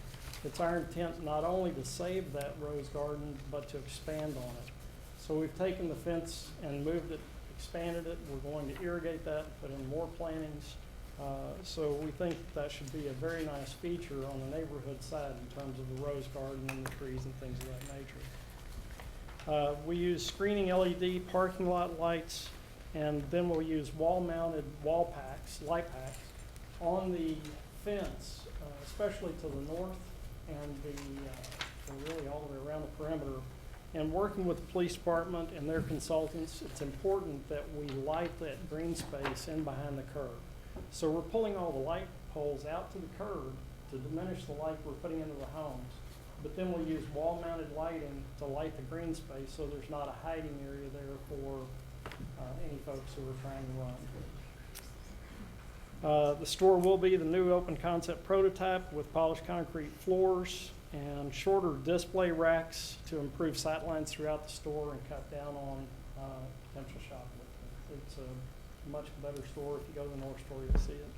It's our intent not only to save that rose garden, but to expand on it. So we've taken the fence and moved it, expanded it. We're going to irrigate that, put in more plantings. So we think that should be a very nice feature on the neighborhood side in terms of the rose garden and the trees and things of that nature. We use screening LED parking lot lights, and then we'll use wall-mounted wall packs, light packs, on the fence, especially to the north and really all the way around the perimeter. And working with the police department and their consultants, it's important that we light that green space in behind the curb. So we're pulling all the light poles out to the curb to diminish the light we're putting into the homes. But then we'll use wall-mounted lighting to light the green space so there's not a hiding area there for any folks who are trying to run. The store will be the new open concept prototype with polished concrete floors and shorter display racks to improve sight lines throughout the store and cut down on potential shoplifting. It's a much better store. If you go to the North Store, you'll see it.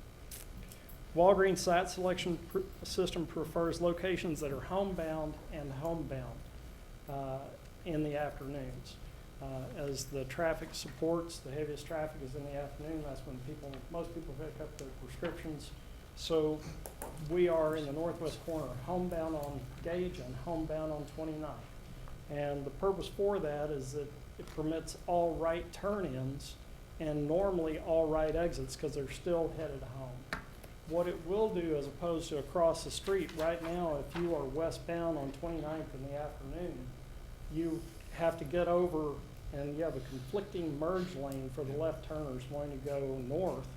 Walgreens site selection system prefers locations that are homebound and homebound in the afternoons. As the traffic supports, the heaviest traffic is in the afternoon. That's when most people pick up their prescriptions. So we are in the northwest corner, homebound on Gage and homebound on 29th. And the purpose for that is that it permits all right turn-ins and normally all right exits because they're still headed home. What it will do, as opposed to across the street, right now, if you are westbound on 29th in the afternoon, you have to get over and you have a conflicting merge lane for the left turners wanting to go north.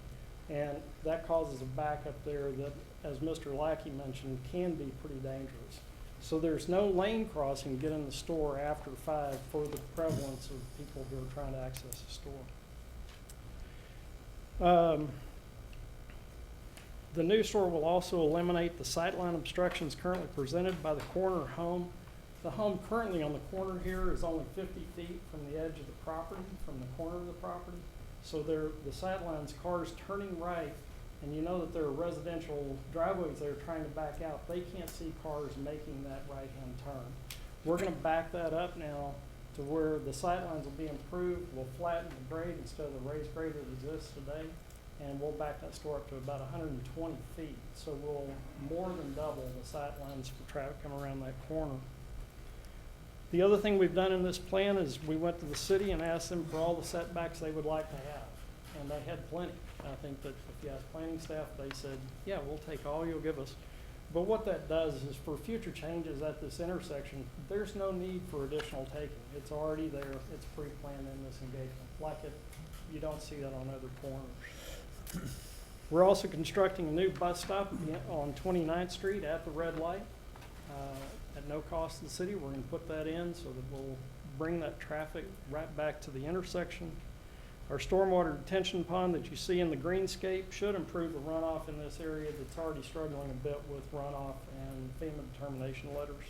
And that causes a backup there that, as Mr. Lackey mentioned, can be pretty dangerous. So there's no lane crossing to get in the store after 5 for the prevalence of people who are trying to access the store. The new store will also eliminate the sightline obstructions currently presented by the corner home. The home currently on the corner here is only 50 feet from the edge of the property, from the corner of the property. So the sightlines, cars turning right, and you know that there are residential driveways that are trying to back out. They can't see cars making that right-hand turn. We're going to back that up now to where the sightlines will be improved. We'll flatten the grade instead of the raised grade that exists today, and we'll back that store up to about 120 feet. So we'll more than double the sightlines for traffic coming around that corner. The other thing we've done in this plan is we went to the city and asked them for all the setbacks they would like to have, and they had plenty. I think that if you ask planning staff, they said, yeah, we'll take all you'll give us. But what that does is for future changes at this intersection, there's no need for additional taking. It's already there. It's pre-planned in this engagement. You don't see that on other corners. We're also constructing a new bus stop on 29th Street at the red light. At no cost to the city, we're going to put that in so that we'll bring that traffic right back to the intersection. Our stormwater detention pond that you see in the greenscape should improve the runoff in this area that's already struggling a bit with runoff and FEMA determination letters.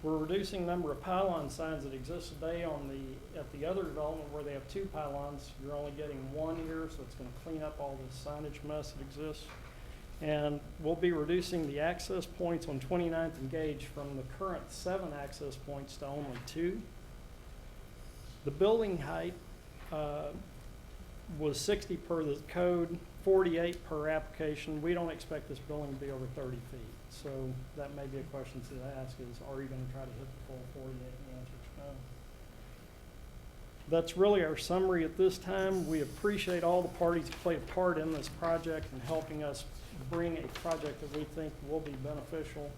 We're reducing the number of pylon signs that exist today at the other development where they have 2 pylons. You're only getting 1 here, so it's going to clean up all this signage mess that exists. And we'll be reducing the access points on 29th and Gage from the current 7 access points to only 2. The building height was 60 per the code, 48 per application. We don't expect this building to be over 30 feet. So that may be a question to ask is, are you going to try to hit the full 48? And the answer is no. That's really our summary at this time. We appreciate all the parties who played a part in this project and helping us bring a project that we think will be beneficial.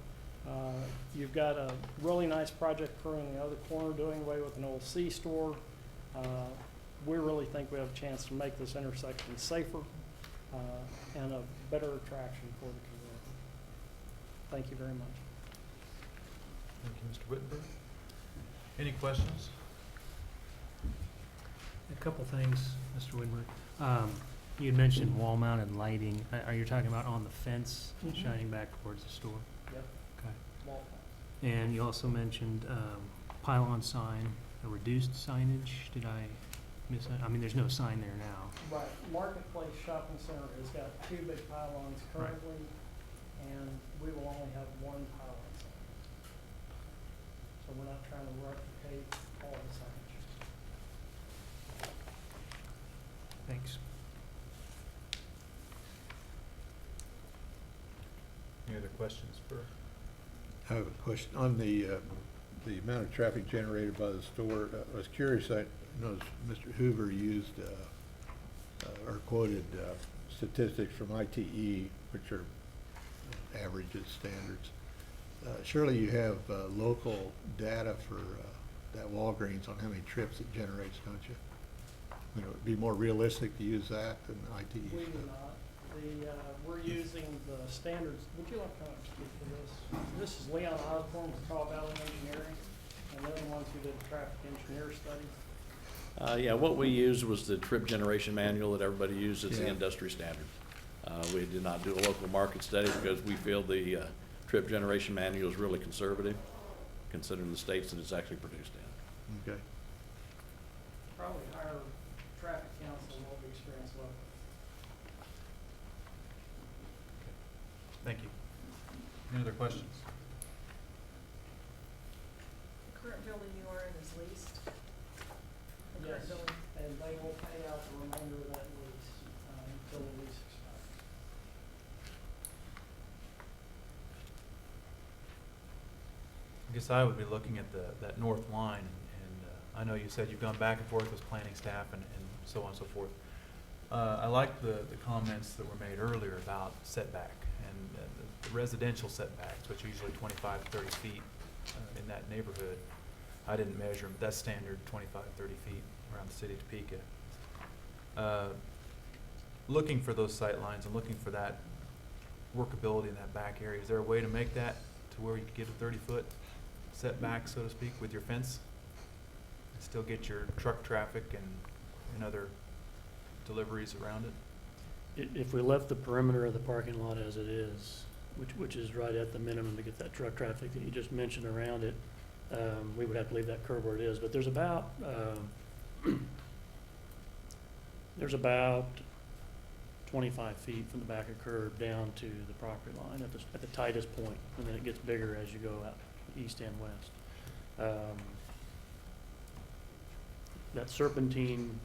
You've got a really nice project crew in the other corner doing away with an old C store. We really think we have a chance to make this intersection safer and a better attraction for the community. Thank you very much.
Thank you, Mr. Whittenberg. Any questions?
A couple things, Mr. Whitmer. You had mentioned wall-mounted lighting. Are you talking about on the fence shining back towards the store?
Yep.
Okay.
Wall.
And you also mentioned pylon sign, a reduced signage. Did I miss that? I mean, there's no sign there now.
Right. Marketplace Shopping Center has got 2 big pylons currently, and we will only have 1 pylon sign. So we're not trying to replicate all the signage.
Thanks.
Any other questions for?
I have a question on the amount of traffic generated by the store. I was curious, I noticed Mr. Hoover used or quoted statistics from ITE, which are averages, standards. Surely you have local data for that Walgreens on how many trips it generates, don't you? You know, it'd be more realistic to use that than ITE
We
stuff.
do not. We're using the standards. Would you like to come and speak to this? This is Leon Osborne with Tall Valley Engineering, and they're the ones who did the traffic engineer study.
Yeah, what we used was the trip generation manual that everybody uses, the
Yeah.
industry standard. We did not do a local market study because we feel the trip generation manual is really conservative, considering the states that it's actually produced in.
Okay.
Probably higher traffic counts than what we experience locally.
Thank you. Any other questions?
The current building you are in is leased.
remainder of that lease until the lease expires.
I guess I would be looking at that north line, and I know you said you've gone back and forth with planning staff and so on and so forth. I like the comments that were made earlier about setback and the residential setbacks, which are usually 25 to 30 feet in that neighborhood. I didn't measure them, but that's standard 25, 30 feet around the city of Topeka. Looking for those sight lines and looking for that workability in that back area, is there a way to make that to where you could get a 30-foot setback, so to speak, with your fence? And still get your truck traffic and other deliveries around it?
If we left the perimeter of the parking lot as it is, which is right at the minimum to get that truck traffic that you just mentioned around it, we would have to leave that curb where it is. But there's about 25 feet from the back of curb down to the property line at the tightest point, and then it gets bigger as you go out east and west. That serpentine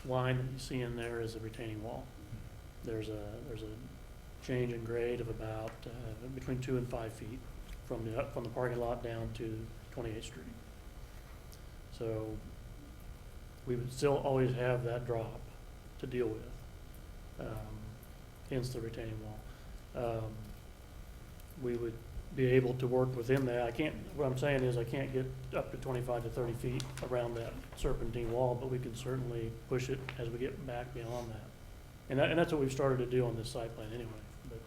line that you see in there is a retaining wall. There's a change in grade of about between 2 and 5 feet from the parking lot down to 28th Street. So we would still always have that drop to deal with, hence the retaining wall. We would be able to work within that. What I'm saying is I can't get up to 25 to 30 feet around that serpentine wall, but we can certainly push it as we get back beyond that. And that's what we've started to do on this site plan anyway. But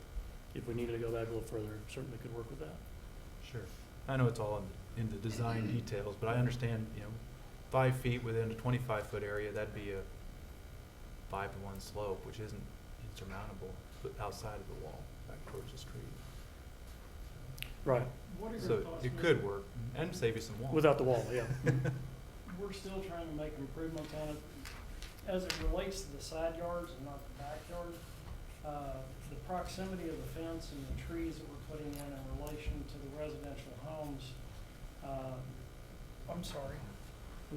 if we needed to go back a little further, certainly could work with that.
Sure. I know it's all in the design details, but I understand, 5 feet within a 25-foot area, that'd be a 5-to-1 slope, which isn't insurmountable outside of the wall back towards the street.
Right,
What are your
So
thoughts?
it could work and save you some wall.
without the wall, yeah.
We're still trying to make improvements on it. As it relates to the side yards and not the backyard, the proximity of the fence and the trees that we're putting in relation to the residential homes, I'm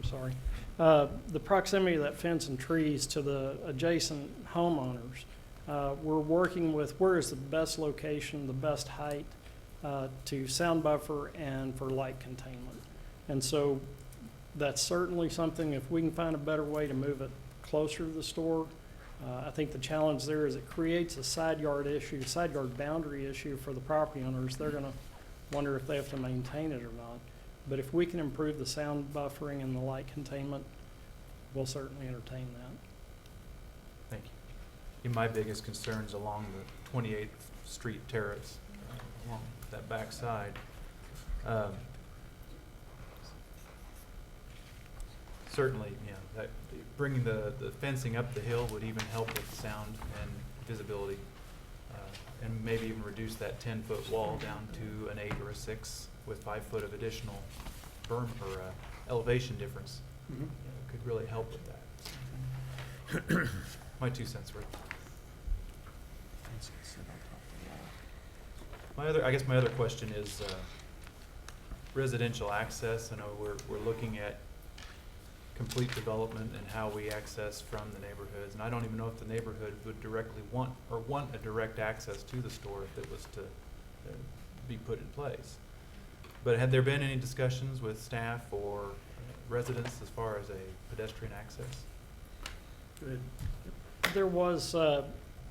sorry. The proximity of that fence and trees to the adjacent homeowners, we're working with where is the best location, the best height to sound buffer and for light containment. And so that's certainly something, if we can find a better way to move it closer to the store. I think the challenge there is it creates a side yard boundary issue for the property owners. They're gonna wonder if they have to maintain it or not. But if we can improve the sound buffering and the light containment, we'll certainly entertain that.
Thank you. My biggest concerns along the 28th Street terrace, along that back side. Certainly, that bringing the fencing up the hill would even help with sound and visibility, and maybe even reduce that 10-foot wall down to an 8 or a 6 with 5 foot of additional berm or elevation difference.
Mhm.
Could really help with that. My 2 cents worth. I guess my other question is residential access. I know we're looking at complete development and how we access from the neighborhoods, and I don't even know if the neighborhood would directly want a direct access to the store if it was to be put in place. But had there been any discussions with staff or residents as far as a pedestrian access?
Good.
There was,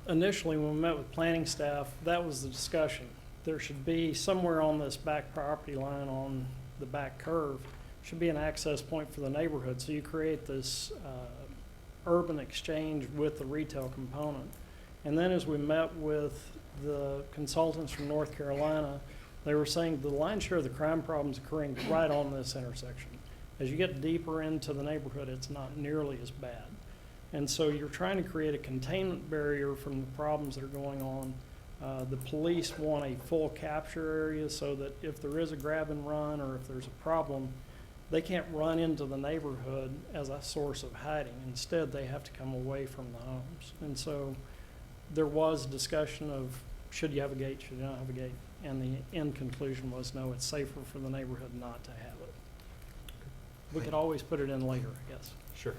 initially when we met with planning staff, that was the discussion. There should be somewhere on this back property line on the back curve, should be an access point for the neighborhood. So you create this urban exchange with the retail component. And then as we met with the consultants from North Carolina, they were saying the lion's share of the crime problems occurring right on this intersection. As you get deeper into the neighborhood, it's not nearly as bad. And so you're trying to create a containment barrier from the problems that are going on. The police want a full capture area so that if there is a grab and run or if there's a problem, they can't run into the neighborhood as a source of hiding. Instead, they have to come away from the homes. And so there was discussion of should you have a gate, should you not have a gate? And the end conclusion was no, it's safer for the neighborhood not to have it. We could always put it in later, I guess.
Sure.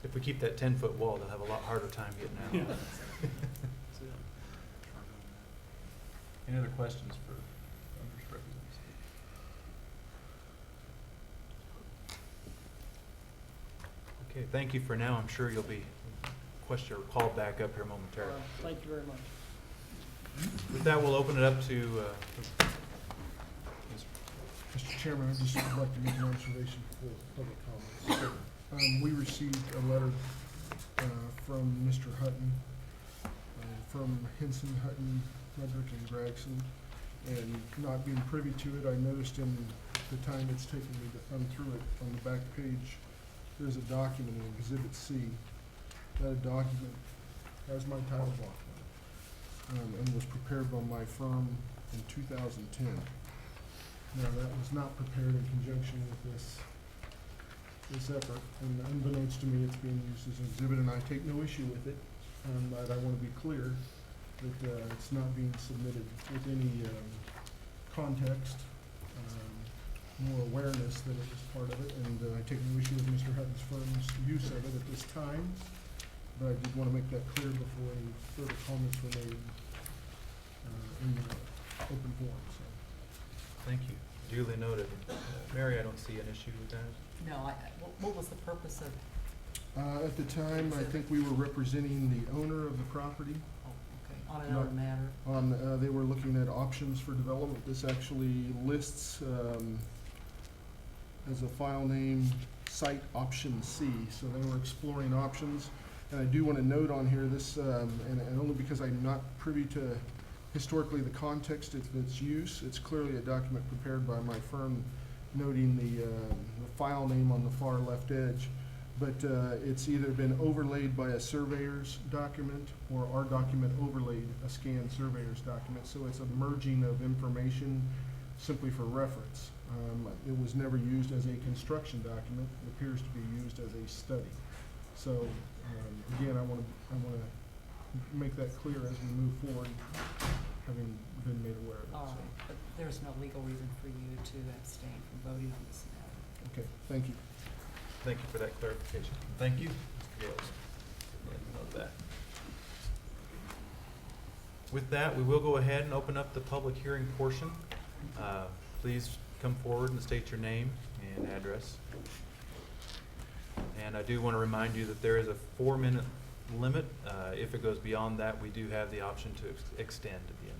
If we keep that 10-foot wall, they'll have a lot harder time getting out. Any other questions for owners' representatives? Okay, thank you for now. I'm sure you'll be called back up here momentarily.
Thank you very much.
With that, we'll open it up to,
Mr. Chairman, I'd just like to make an observation before public comments. We received a letter from Mr. Hutton, from Henson, Hutton, Frederick, and Gregson, and not being privy to it, I noticed in the time it's taken me to thumb through it, on the back page, there's a document in Exhibit C. That document has my title block on it, and was prepared by my firm in 2010. Now, that was not prepared in conjunction with this effort, and unbeknownst to me, it's being used as an exhibit, and I take no issue with it, but I want to be clear that it's not being submitted with any context, more awareness that it was part of it, and I take no issue with Mr. Hutton's firm's use of it at this time, but I did want to make that clear before any further comments were made in the open forum, so.
thank you. Duly noted. Mary, I don't see an issue with that.
No, what was the purpose of,
At the time, I think we were representing the owner of the property.
oh, okay, on another matter?
They were looking at options for development. This actually lists as a file name, Site Option C, so they were exploring options. And I do want to note on here this, and only because I'm not privy to historically the context of its use, it's clearly a document prepared by my firm noting the file name on the far left edge. But it's either been overlaid by a surveyor's document or our document overlaid a scanned surveyor's document. So it's a merging of information simply for reference. It was never used as a construction document. It appears to be used as a study. So again, I want to make that clear as we move forward, having been made aware of it.
All
So,
right, but there's no legal reason for you to abstain from voting on this matter.
okay, thank you.
Thank you for that clarification. Thank you, Mr. Gales. Note that. With that, we will go ahead and open up the public hearing portion. Please come forward and state your name and address. And I do want to remind you that there is a 4-minute limit. If it goes beyond that, we do have the option to extend at the end.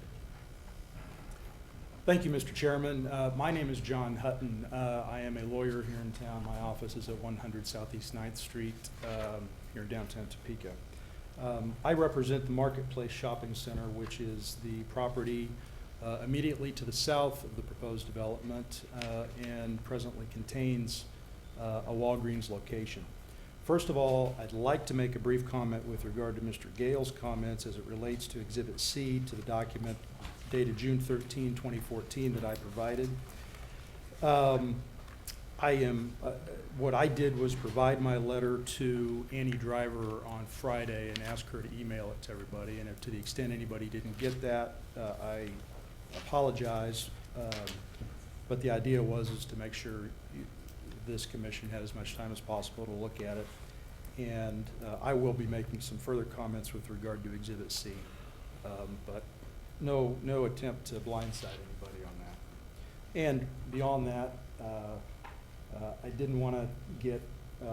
Thank you, Mr. Chairman. My name is John Hutton. I am a lawyer here in town. My office is at 100 Southeast 9th Street here in downtown Topeka. I represent the Marketplace Shopping Center, which is the property immediately to the south of the proposed development and presently contains a Walgreens location. First of all, I'd like to make a brief comment with regard to Mr. Gale's comments as it relates to Exhibit C to the document dated June 13, 2014 that I provided. What I did was provide my letter to Annie Driver on Friday and ask her to email it to everybody. And if to the extent anybody didn't get that, I apologize. But the idea was to make sure this commission had as much time as possible to look at it. And I will be making some further comments with regard to Exhibit C. But no attempt to blindside anybody on that. And beyond that, I didn't want to get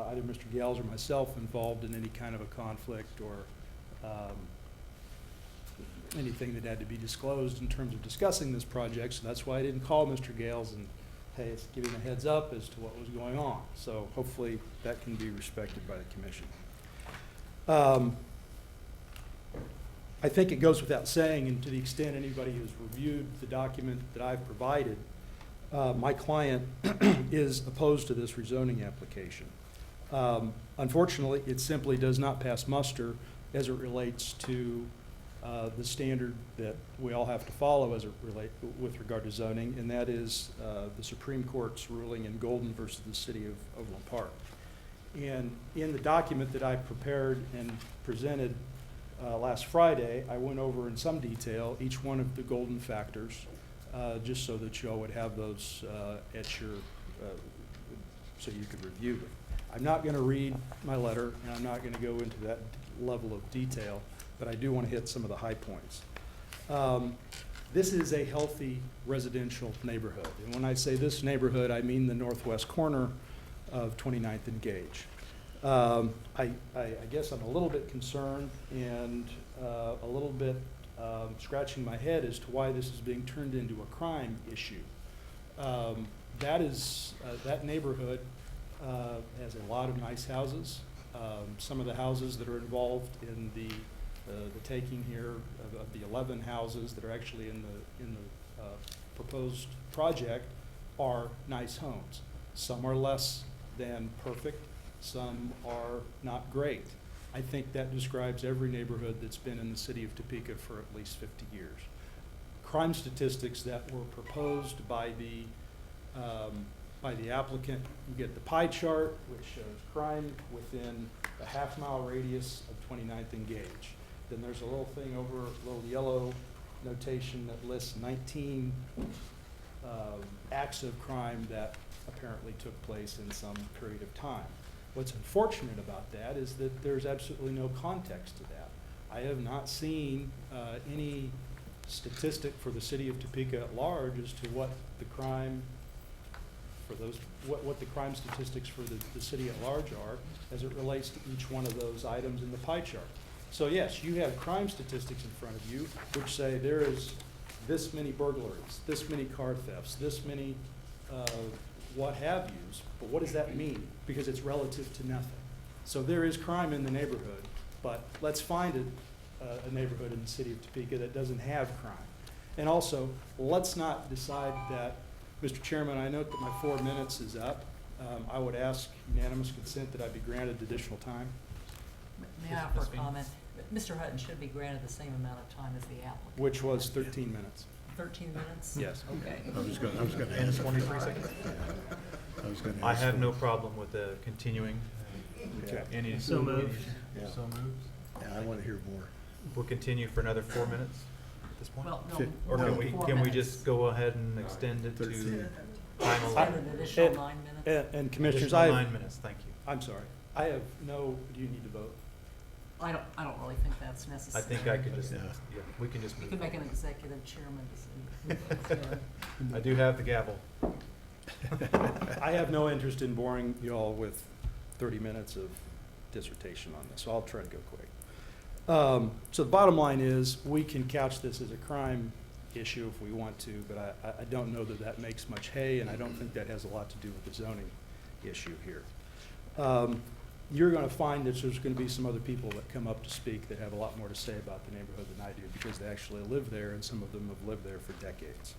either Mr. Gales or myself involved in any kind of a conflict or anything that had to be disclosed in terms of discussing this project. So that's why I didn't call Mr. Gales and, hey, it's giving a heads up as to what was going on. So hopefully that can be respected by the commission. I think it goes without saying, and to the extent anybody has reviewed the document that I've provided, my client is opposed to this rezoning application. Unfortunately, it simply does not pass muster as it relates to the standard that we all have to follow as it with regard to zoning, and that is the Supreme Court's ruling in Golden versus the City of Overland Park. And in the document that I prepared and presented last Friday, I went over in some detail each one of the Golden factors, just so that you all would have those at your, so you could review them. I'm not going to read my letter, and I'm not going to go into that level of detail, but I do want to hit some of the high points. This is a healthy residential neighborhood. And when I say this neighborhood, I mean the northwest corner of 29th and Gage. I guess I'm a little bit concerned and a little bit scratching my head as to why this is being turned into a crime issue. That neighborhood has a lot of nice houses. Some of the houses that are involved in the taking here of the 11 houses that are actually in the proposed project are nice homes. Some are less than perfect, some are not great. I think that describes every neighborhood that's been in the city of Topeka for at least 50 years. Crime statistics that were proposed by the applicant, you get the pie chart, which shows crime within a half-mile radius of 29th and Gage. Then there's a little thing over, a little yellow notation that lists 19 acts of crime that apparently took place in some period of time. What's unfortunate about that is that there's absolutely no context to that. I have not seen any statistic for the city of Topeka at large as to what the crime for those, what the crime statistics for the city at large are as it relates to each one of those items in the pie chart. So yes, you have crime statistics in front of you which say there is this many burglaries, this many car thefts, this many what have yous, but what does that mean? Because it's relative to nothing. So there is crime in the neighborhood, but let's find a neighborhood in the city of Topeka that doesn't have crime. And also, let's not decide that, Mr. Chairman, I note that my 4 minutes is up. I would ask unanimous consent that I be granted additional time.
May I offer a comment? Mr. Hutton should be granted the same amount of time as the applicant.
Which was 13 minutes.
13 minutes?
Yes.
Okay.
I was gonna ask.
23 seconds.
I was gonna
I
ask
have
for-
no problem with continuing.
Okay.
Any?
So moved.
Yeah.
So moved.
Yeah, I wanna hear more.
We'll continue for another 4 minutes at this point?
Well, no.
Fif-
Or
no,
can
4
we
minutes.
just go ahead and extend it to
13.
time
Extend
allotted?
an additional
And-
9 minutes?
And Commissioners,
Additional
I have,
9 minutes, thank you.
I'm sorry. I have no, do you need to vote?
I don't really think that's
I
necessary.
think I could just,
Yeah.
yeah, we can just
You
move.
could make an executive chairman decision.
I do have the gavel.
I have no interest in boring you all with 30 minutes of dissertation on this, so I'll try to go quick. So the bottom line is, we can couch this as a crime issue if we want to, but I don't know that that makes much hay, and I don't think that has a lot to do with the zoning issue here. You're going to find that there's going to be some other people that come up to speak that have a lot more to say about the neighborhood than I do, because they actually live there, and some of them have lived there for decades.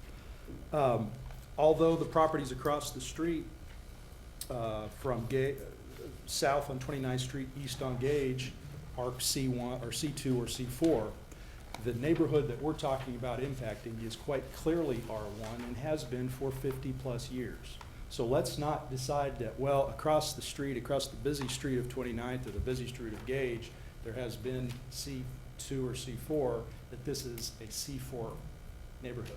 Although the properties across the street from south on 29th Street, east on Gage, are C1 or C2 or C4, the neighborhood that we're talking about impacting is quite clearly R1 and has been for 50-plus years. So let's not decide that, well, across the street, across the busy street of 29th or the busy street of Gage, there has been C2 or C4, that this is a C4 neighborhood.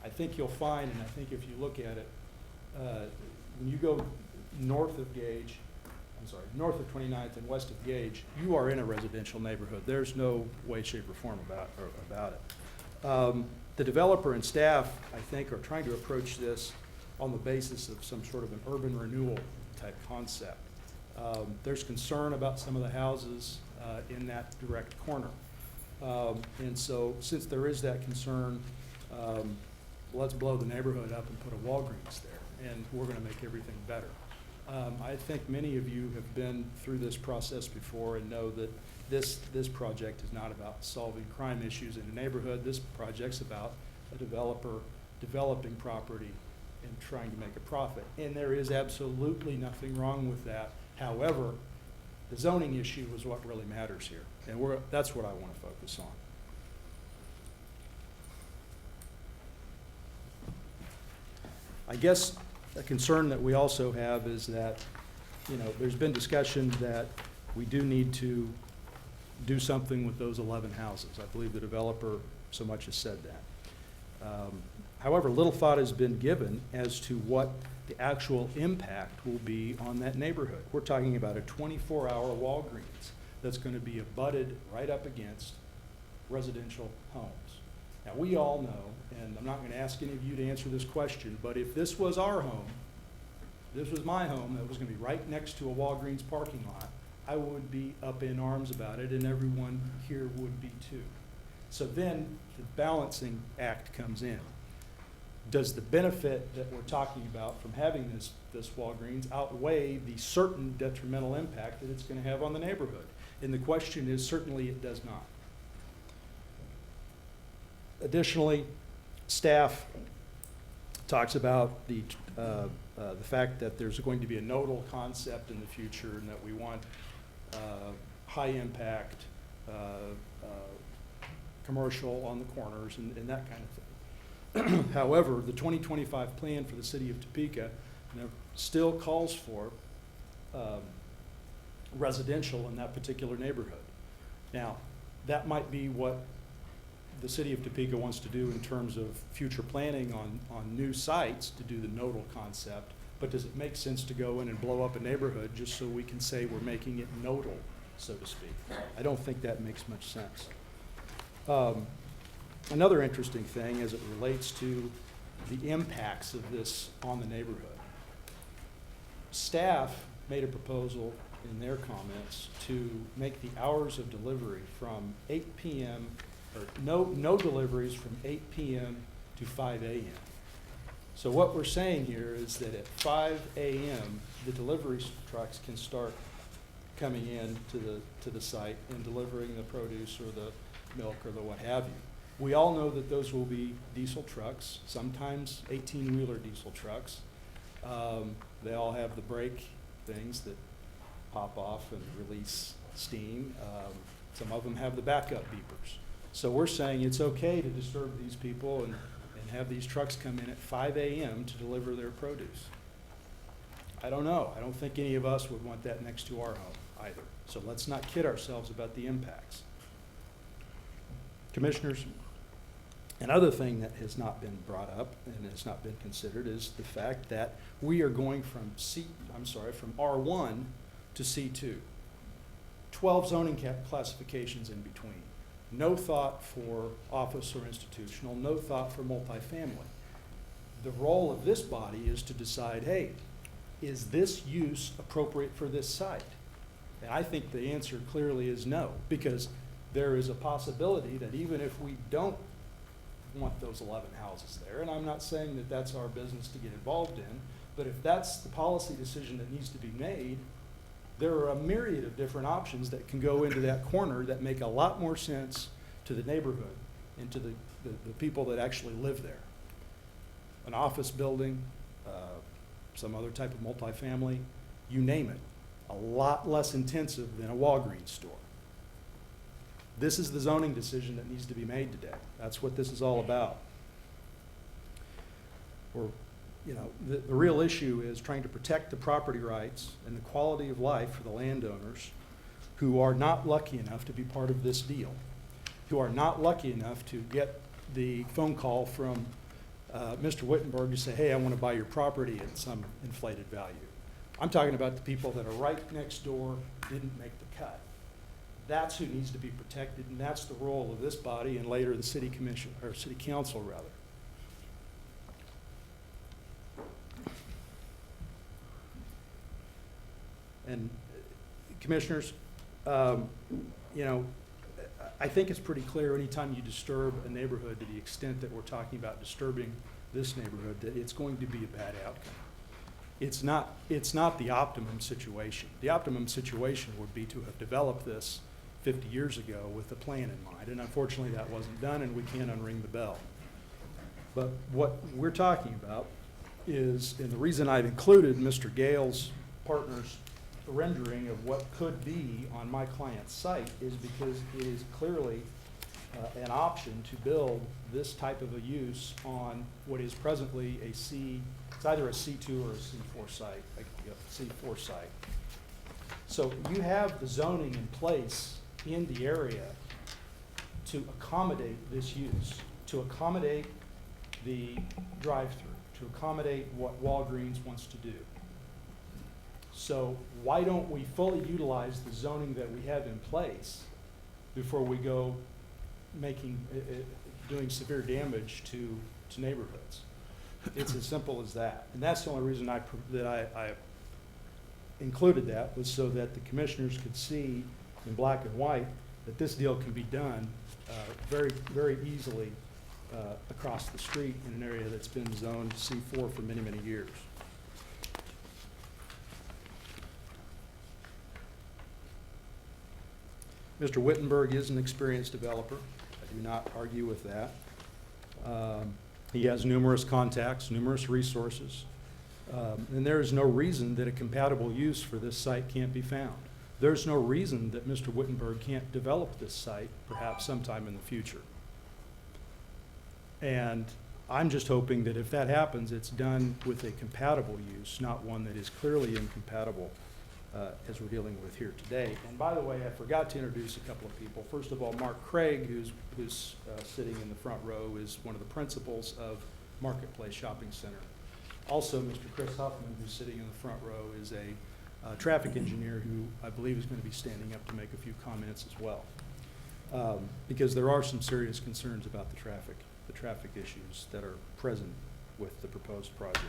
I think you'll find, and I think if you look at it, when you go north of Gage, north of 29th and west of Gage, you are in a residential neighborhood. There's no way, shape, or form about it. The developer and staff, I think, are trying to approach this on the basis of some sort of an urban renewal type concept. There's concern about some of the houses in that direct corner. And so since there is that concern, let's blow the neighborhood up and put a Walgreens there, and we're gonna make everything better. I think many of you have been through this process before and know that this project is not about solving crime issues in a neighborhood. This project's about a developer developing property and trying to make a profit. And there is absolutely nothing wrong with that. However, the zoning issue is what really matters here, and that's what I want to focus on. I guess a concern that we also have is that, there's been discussion that we do need to do something with those 11 houses. I believe the developer so much has said that. However, little thought has been given as to what the actual impact will be on that neighborhood. We're talking about a 24-hour Walgreens that's going to be abutted right up against residential homes. Now, we all know, and I'm not going to ask any of you to answer this question, but if this was our home, this was my home that was going to be right next to a Walgreens parking lot, I would be up in arms about it, and everyone here would be too. So then the balancing act comes in. Does the benefit that we're talking about from having this Walgreens outweigh the certain detrimental impact that it's going to have on the neighborhood? And the question is, certainly it does not. Additionally, staff talks about the fact that there's going to be a nodal concept in the future and that we want high impact commercial on the corners and that kind of thing. However, the 2025 plan for the city of Topeka still calls for residential in that particular neighborhood. Now, that might be what the city of Topeka wants to do in terms of future planning on new sites to do the nodal concept, but does it make sense to go in and blow up a neighborhood just so we can say we're making it nodal, so to speak? I don't think that makes much sense. Another interesting thing as it relates to the impacts of this on the neighborhood. Staff made a proposal in their comments to make the hours of delivery from 8 p.m. or no deliveries from 8 p.m. to 5 a.m. So what we're saying here is that at 5 a.m. the delivery trucks can start coming in to the site and delivering the produce or the milk or the what have you. We all know that those will be diesel trucks, sometimes 18-wheeler diesel trucks. They all have the brake things that pop off and release steam. Some of them have the backup beepers. So we're saying it's okay to disturb these people and have these trucks come in at 5 a.m. to deliver their produce. I don't know. I don't think any of us would want that next to our home either. So let's not kid ourselves about the impacts. Commissioners, another thing that has not been brought up and has not been considered is the fact that we are going from from R1 to C2. 12 zoning classifications in between. No thought for office or institutional, no thought for multifamily. The role of this body is to decide, hey, is this use appropriate for this site? And I think the answer clearly is no, because there is a possibility that even if we don't want those 11 houses there, and I'm not saying that that's our business to get involved in, but if that's the policy decision that needs to be made, there are a myriad of different options that can go into that corner that make a lot more sense to the neighborhood and to the people that actually live there. An office building, some other type of multifamily, you name it, a lot less intensive than a Walgreens store. This is the zoning decision that needs to be made today. That's what this is all about. The real issue is trying to protect the property rights and the quality of life for the landowners who are not lucky enough to be part of this deal, who are not lucky enough to get the phone call from Mr. Wittenberg to say, hey, I want to buy your property at some inflated value. I'm talking about the people that are right next door, didn't make the cut. That's who needs to be protected, and that's the role of this body and later the city commission, or city council rather. And commissioners, I think it's pretty clear anytime you disturb a neighborhood to the extent that we're talking about disturbing this neighborhood, that it's going to be a bad outcome. It's not the optimum situation. The optimum situation would be to have developed this 50 years ago with a plan in mind, and unfortunately that wasn't done, and we can't unring the bell. But what we're talking about is, and the reason I've included Mr. Gale's partner's rendering of what could be on my client's site is because it is clearly an option to build this type of a use on what is presently it's either a C2 or a C4 site, a C4 site. So you have the zoning in place in the area to accommodate this use, to accommodate the drive-through, to accommodate what Walgreens wants to do. So why don't we fully utilize the zoning that we have in place before we go doing severe damage to neighborhoods? It's as simple as that. And that's the only reason I included that, was so that the commissioners could see in black and white that this deal can be done very, very easily across the street in an area that's been zoned C4 for many, many years. Mr. Wittenberg is an experienced developer. I do not argue with that. He has numerous contacts, numerous resources, and there is no reason that a compatible use for this site can't be found. There's no reason that Mr. Wittenberg can't develop this site perhaps sometime in the future. And I'm just hoping that if that happens, it's done with a compatible use, not one that is clearly incompatible as we're dealing with here today. And by the way, I forgot to introduce a couple of people. First of all, Mark Craig, who's sitting in the front row, is one of the principals of Marketplace Shopping Center. Also, Mr. Chris Huffman, who's sitting in the front row, is a traffic engineer who I believe is going to be standing up to make a few comments as well. Because there are some serious concerns about the traffic issues that are present with the proposed project.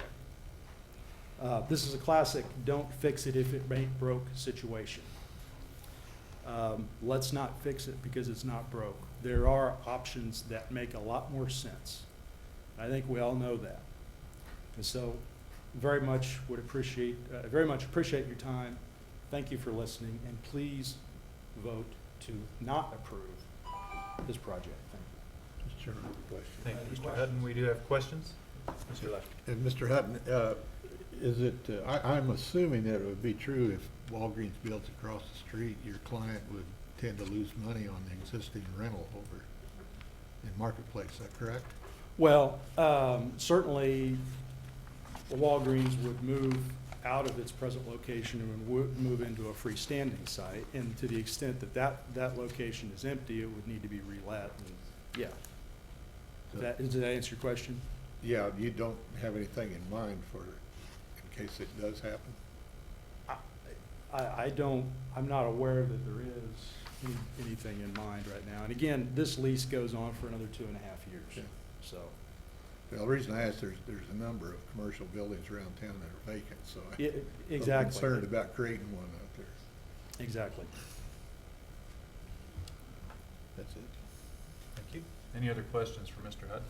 This is a classic don't fix it if it ain't broke situation. Let's not fix it because it's not broke. There are options that make a lot more sense. I think we all know that. And so very much appreciate your time. Thank you for listening, and please vote to not approve this project. Thank you.
Mr. Chairman, question.
Thank you, Mr. Hutton. We do have questions. Mr. Lackey.
And Mr. Hutton, is it, I'm assuming that it would be true if Walgreens built across the street, your client would tend to lose money on the existing rental over in Marketplace, is that correct?
Well, certainly Walgreens would move out of its present location and would move into a freestanding site. And to the extent that location is empty, it would need to be relet. And yeah. Does that answer your question?
Yeah, you don't have anything in mind for, in case it does happen?
I'm not aware that there is anything in mind right now. And again, this lease goes on for another 2.5 years.
Yeah.
So.
Well, the reason I asked, there's a number of commercial buildings around town that are vacant, so
Exactly.
I'm concerned about creating one out there.
Exactly.
That's it.
Thank you. Any other questions for Mr. Hutton?